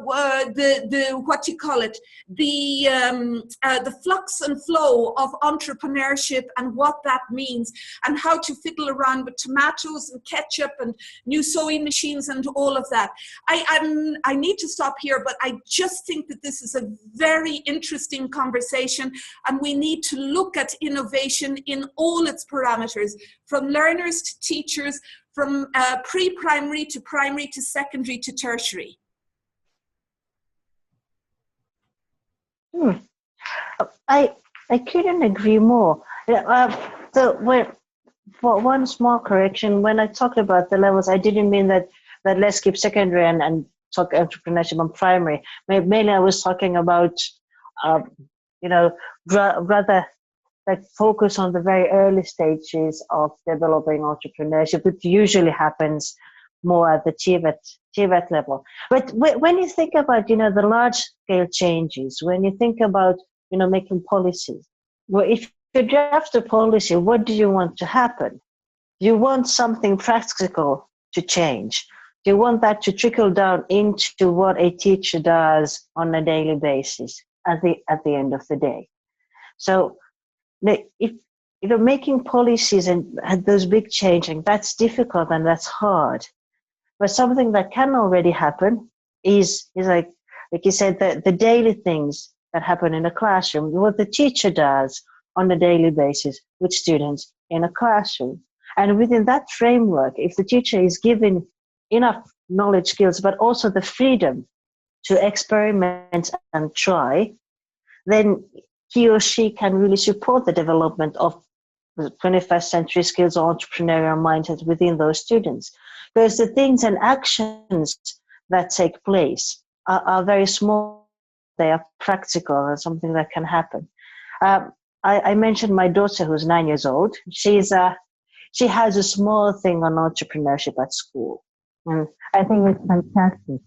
flux and flow of entrepreneurship and what that means, and how to fiddle around with tomatoes and ketchup and new sewing machines and all of that. I need to stop here, but I just think that this is a very interesting conversation, and we need to look at innovation in all its parameters, from learners to teachers, from pre-primary to primary to secondary to tertiary. I couldn't agree more. For one small correction, when I talked about the levels, I didn't mean that let's skip secondary and talk entrepreneurship on primary. Mainly I was talking about, rather like focus on the very early stages of developing entrepreneurship, which usually happens more at the TVET level. But when you think about, the large scale changes, when you think about, making policies, well, if you draft a policy, what do you want to happen? You want something practical to change. You want that to trickle down into what a teacher does on a daily basis at the end of the day. So if making policies and those big changing, that's difficult and that's hard. But something that can already happen is like you said, the daily things that happen in a classroom, what the teacher does on a daily basis with students in a classroom. And within that framework, if the teacher is given enough knowledge, skills, but also the freedom to experiment and try, then he or she can really support the development of the 21st century skills or entrepreneurial mindset within those students. Because the things and actions that take place are very small, they are practical and something that can happen. I mentioned my daughter who's 9 years old. She has a small thing on entrepreneurship at school. And I think it's fantastic.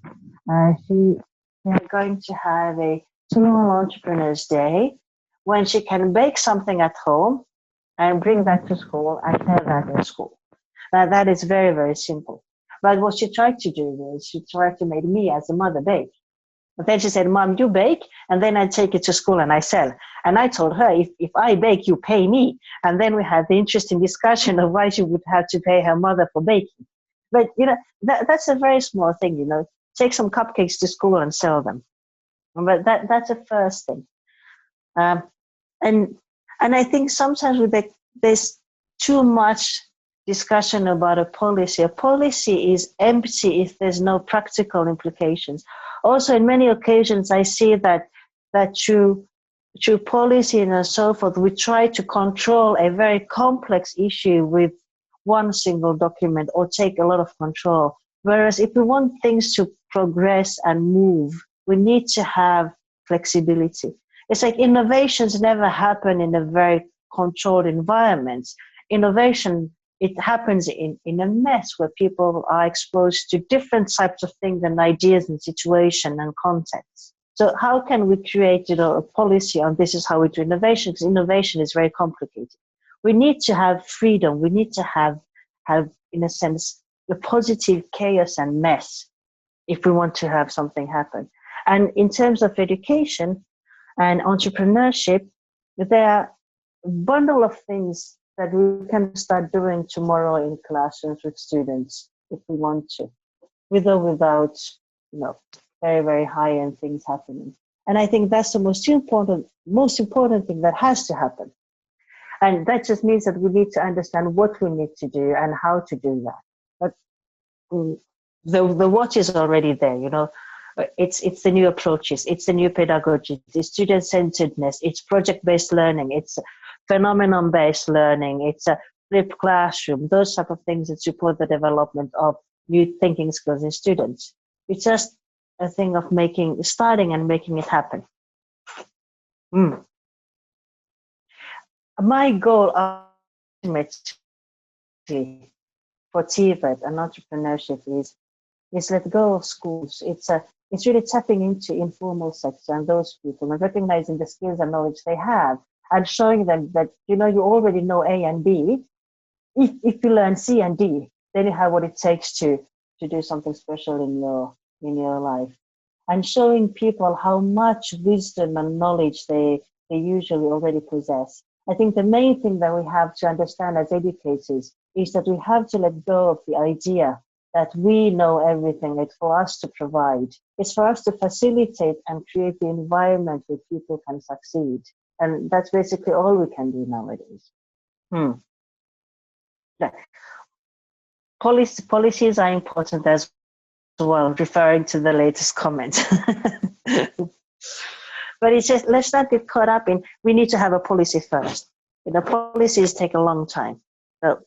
They're going to have a small entrepreneurs day when she can bake something at home and bring that to school and sell that in school. Now that is very, very simple. But what she tried to do was she tried to make me as a mother bake. But then she said, Mom, you bake, and then I take it to school and I sell. And I told her, if I bake, you pay me. And then we had the interesting discussion of why she would have to pay her mother for baking. But, that's a very small thing, Take some cupcakes to school and sell them. But that's the first thing. And I think sometimes there's too much discussion about a policy. A policy is empty if there's no practical implications. Also, in many occasions, I see that through policy and so forth, we try to control a very complex issue with one single document or take a lot of control. Whereas if we want things to progress and move, we need to have flexibility. It's like innovations never happen in a very controlled environment. Innovation it happens in a mess where people are exposed to different types of things and ideas and situation and contexts. So how can we create, a policy on this is how we do innovation? Because innovation is very complicated. We need to have freedom. We need to have, in a sense, the positive chaos and mess if we want to have something happen. And in terms of education and entrepreneurship, there are a bundle of things that we can start doing tomorrow in classrooms with students if we want to, with or without, very, very high-end things happening. And I think that's the most important thing that has to happen. And that just means that we need to understand what we need to do and how to do that. But the what is already there, it's the new approaches, it's the new pedagogy, it's student-centeredness, it's project-based learning, it's phenomenon-based learning, it's a flipped classroom, those type of things that support the development of new thinking skills in students. It's just a thing of starting and making it happen. My goal ultimately for TVET and entrepreneurship is let go of schools. It's really tapping into informal sector and those people and recognizing the skills and knowledge they have and showing them that, you already know A and B. If you learn C and D, then you have what it takes to do something special in your life. And showing people how much wisdom and knowledge they usually already possess. I think the main thing that we have to understand as educators is that we have to let go of the idea that we know everything. It's for us to provide. It's for us to facilitate and create the environment where people can succeed. And that's basically all we can do nowadays. Policies are important as well, referring to the latest comment. But it's just, let's not get caught up in, we need to have a policy first. Policies take a long time. So,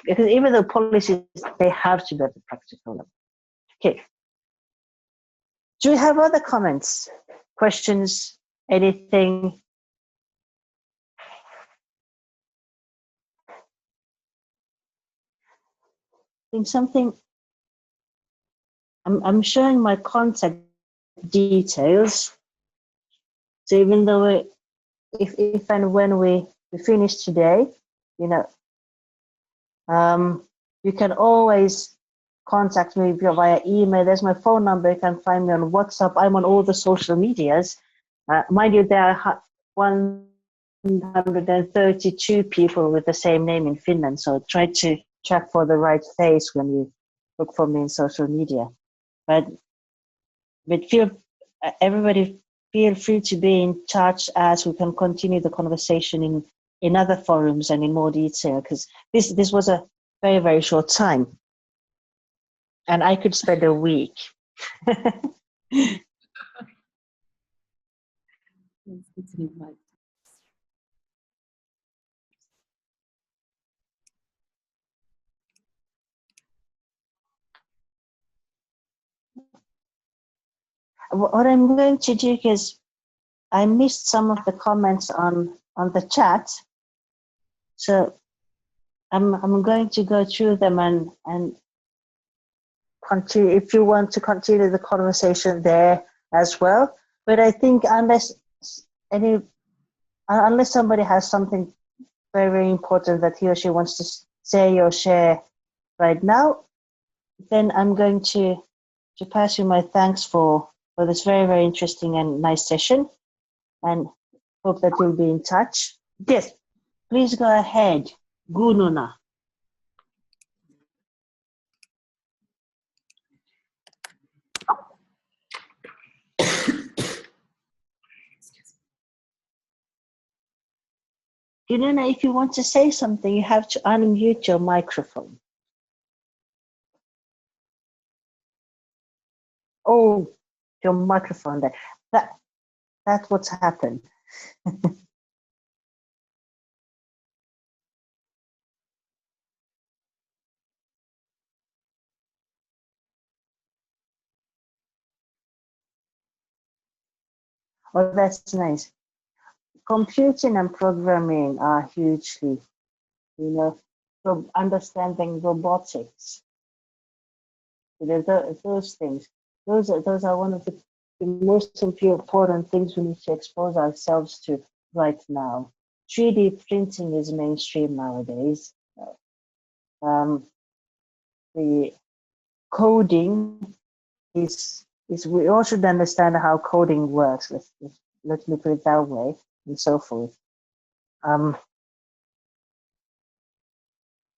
because even though policies, they have to be at the practical level. Okay. Do we have other comments, questions, anything? I think something, I'm showing my contact details. So even though if and when we finish today, you can always contact me via email. There's my phone number. You can find me on WhatsApp. I'm on all the social medias. Mind you, there are 132 people with the same name in Finland. So try to check for the right face when you look for me in social media. But everybody feel free to be in touch as we can continue the conversation in other forums and in more detail, because this was a very, very short time. And I could spend a week. What I'm going to do is I missed some of the comments on the chat. So I'm going to go through them and continue, if you want to continue the conversation there as well. But I think unless somebody has something very, very important that he or she wants to say or share right now, then I'm going to pass you my thanks for this very, very interesting and nice session, and hope that you'll be in touch. Yes, please go ahead, Gununa. Gununa, if you want to say something, you have to unmute your microphone. Oh, your microphone there. That's what's happened. Oh, that's nice. Computing and programming are hugely, understanding robotics. Those things. Those are one of the most important things we need to expose ourselves to right now. 3D printing is mainstream nowadays. The coding is we all should understand how coding works. Let me put it that way, and so forth.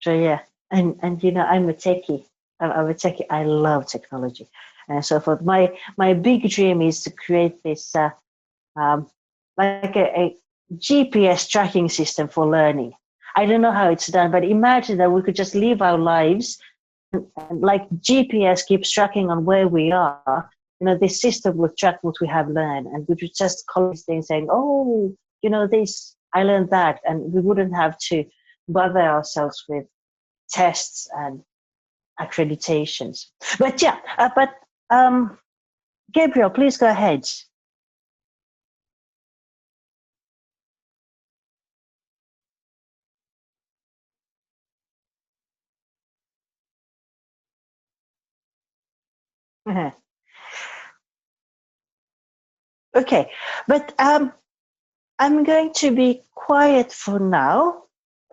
So yeah, and I'm a techie. I'm a techie. I love technology, and so forth. My big dream is to create this like a GPS tracking system for learning. I don't know how it's done, but imagine that we could just live our lives and like GPS keeps tracking on where we are. This system would track what we have learned, and we would just call these things saying, "Oh, this, I learned that," and we wouldn't have to bother ourselves with tests and accreditations. But yeah, Gabriel, please go ahead. Okay, but I'm going to be quiet for now.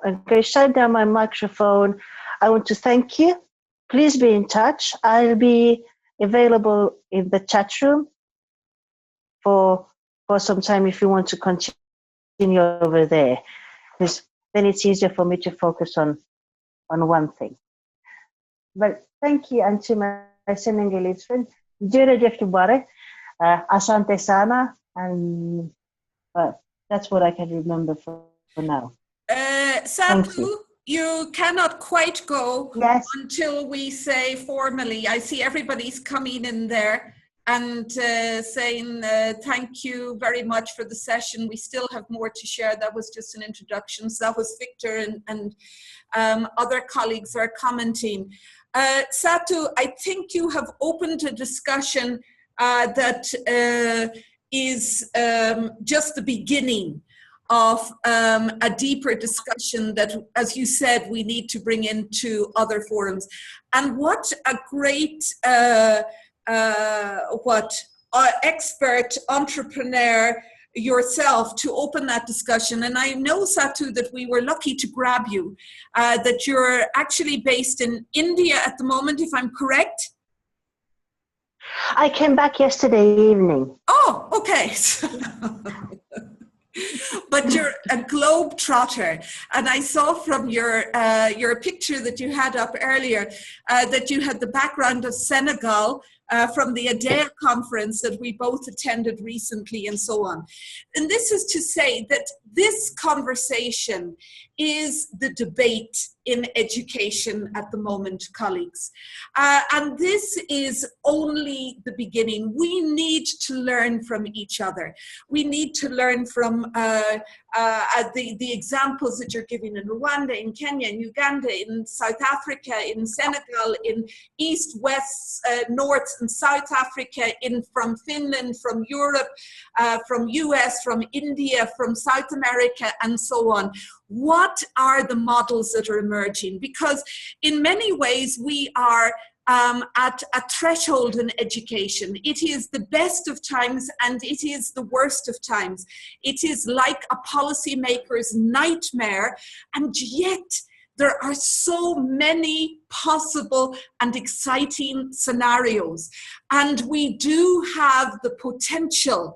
I'm going to shut down my microphone. I want to thank you. Please be in touch. I'll be available in the chat room for some time if you want to continue over there, because then it's easier for me to focus on one thing. But thank you, and to my Senegalese friend, Jere Jeftubare, Asante Sana, and that's what I can remember for now. Satu, you cannot quite go until we say formally. I see everybody's coming in there and saying thank you very much for the session. We still have more to share. That was just an introduction. So that was Victor and other colleagues are commenting. Satu, I think you have opened a discussion that is just the beginning of a deeper discussion that, as you said, we need to bring into other forums. And what a great expert entrepreneur yourself to open that discussion. And I know, Satu, that we were lucky to grab you, that you're actually based in India at the moment, if I'm correct. I came back yesterday evening. Oh, okay. But you're a globe trotter, and I saw from your picture that you had up earlier that you had the background of Senegal from the ADEA conference that we both attended recently, and so on. And this is to say that this conversation is the debate in education at the moment, colleagues. And this is only the beginning. We need to learn from each other. We need to learn from the examples that you're giving in Rwanda, in Kenya, in Uganda, in South Africa, in Senegal, in East, West, North and South Africa, from Finland, from Europe, from US, from India, from South America, and so on. What are the models that are emerging? Because in many ways we are at a threshold in education. It is the best of times and it is the worst of times. It is like a policymaker's nightmare, and yet there are so many possible and exciting scenarios. And we do have the potential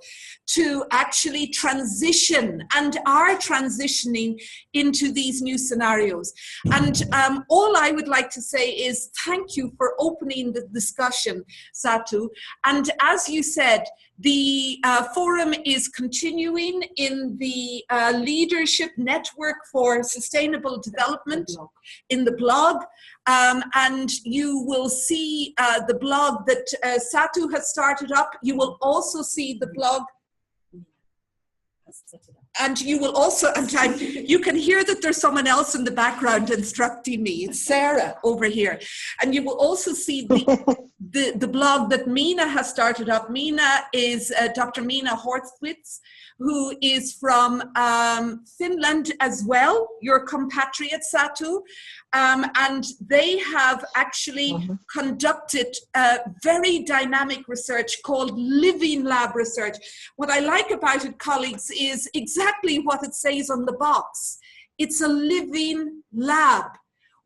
to actually transition and are transitioning into these new scenarios. And all I would like to say is thank you for opening the discussion, Satu. And as you said, the forum is continuing in the Leadership Network for Sustainable Development in the blog. And you will see the blog that Satu has started up. You will also see the blog and you will also, and you can hear that there's someone else in the background instructing me. It's Sarah over here. And you will also see the blog that Mina has started up. Mina is Dr. Mina Horstwitz, who is from Finland as well, your compatriot, Satu. And they have actually conducted very dynamic research called living lab research. What I like about it, colleagues, is exactly what it says on the box. It's a living lab.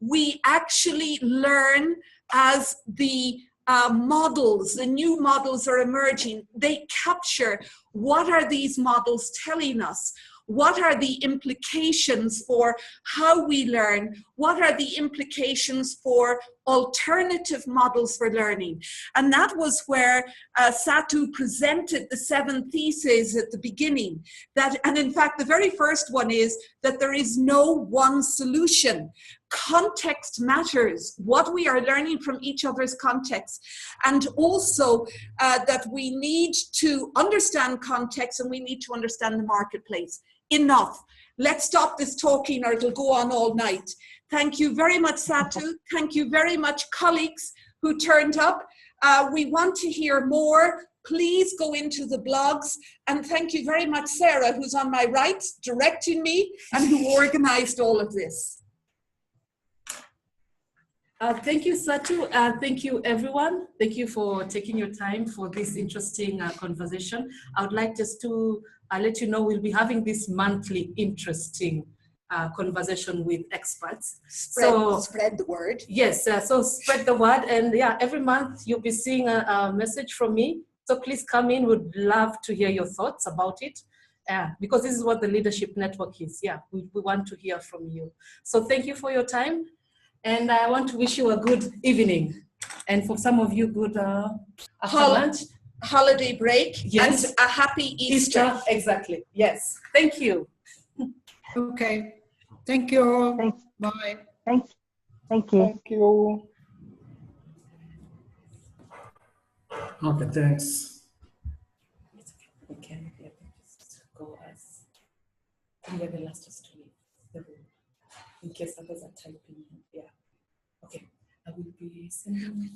We actually learn as the models, the new models are emerging. They capture what are these models telling us? What are the implications for how we learn? What are the implications for alternative models for learning? And that was where Satu presented the 7 theses at the beginning. And in fact, the very first one is that there is no one solution. Context matters, what we are learning from each other's context. And also that we need to understand context and we need to understand the marketplace. Enough. Let's stop this talking or it'll go on all night. Thank you very much, Satu. Thank you very much, colleagues who turned up. We want to hear more. Please go into the blogs. And thank you very much, Sarah, who's on my right, directing me and who organized all of this. Thank you, Satu. Thank you, everyone. Thank you for taking your time for this interesting conversation. I would like just to let you know we'll be having this monthly interesting conversation with experts. Spread the word. Yes, so spread the word. And yeah, every month you'll be seeing a message from me. So please come in. We'd love to hear your thoughts about it. Because this is what the Leadership Network is. Yeah, we want to hear from you. So thank you for your time. And I want to wish you a good evening. And for some of you, good lunch. Holiday break. Yes. And a happy Easter. Exactly. Yes. Thank you. Okay. Thank you. Thanks. Bye. Thank you. Thank you. Okay, thanks. We can just go as we are the last to leave the room in case others are typing. Yeah. Okay. I will be sending.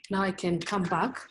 Now I can come back.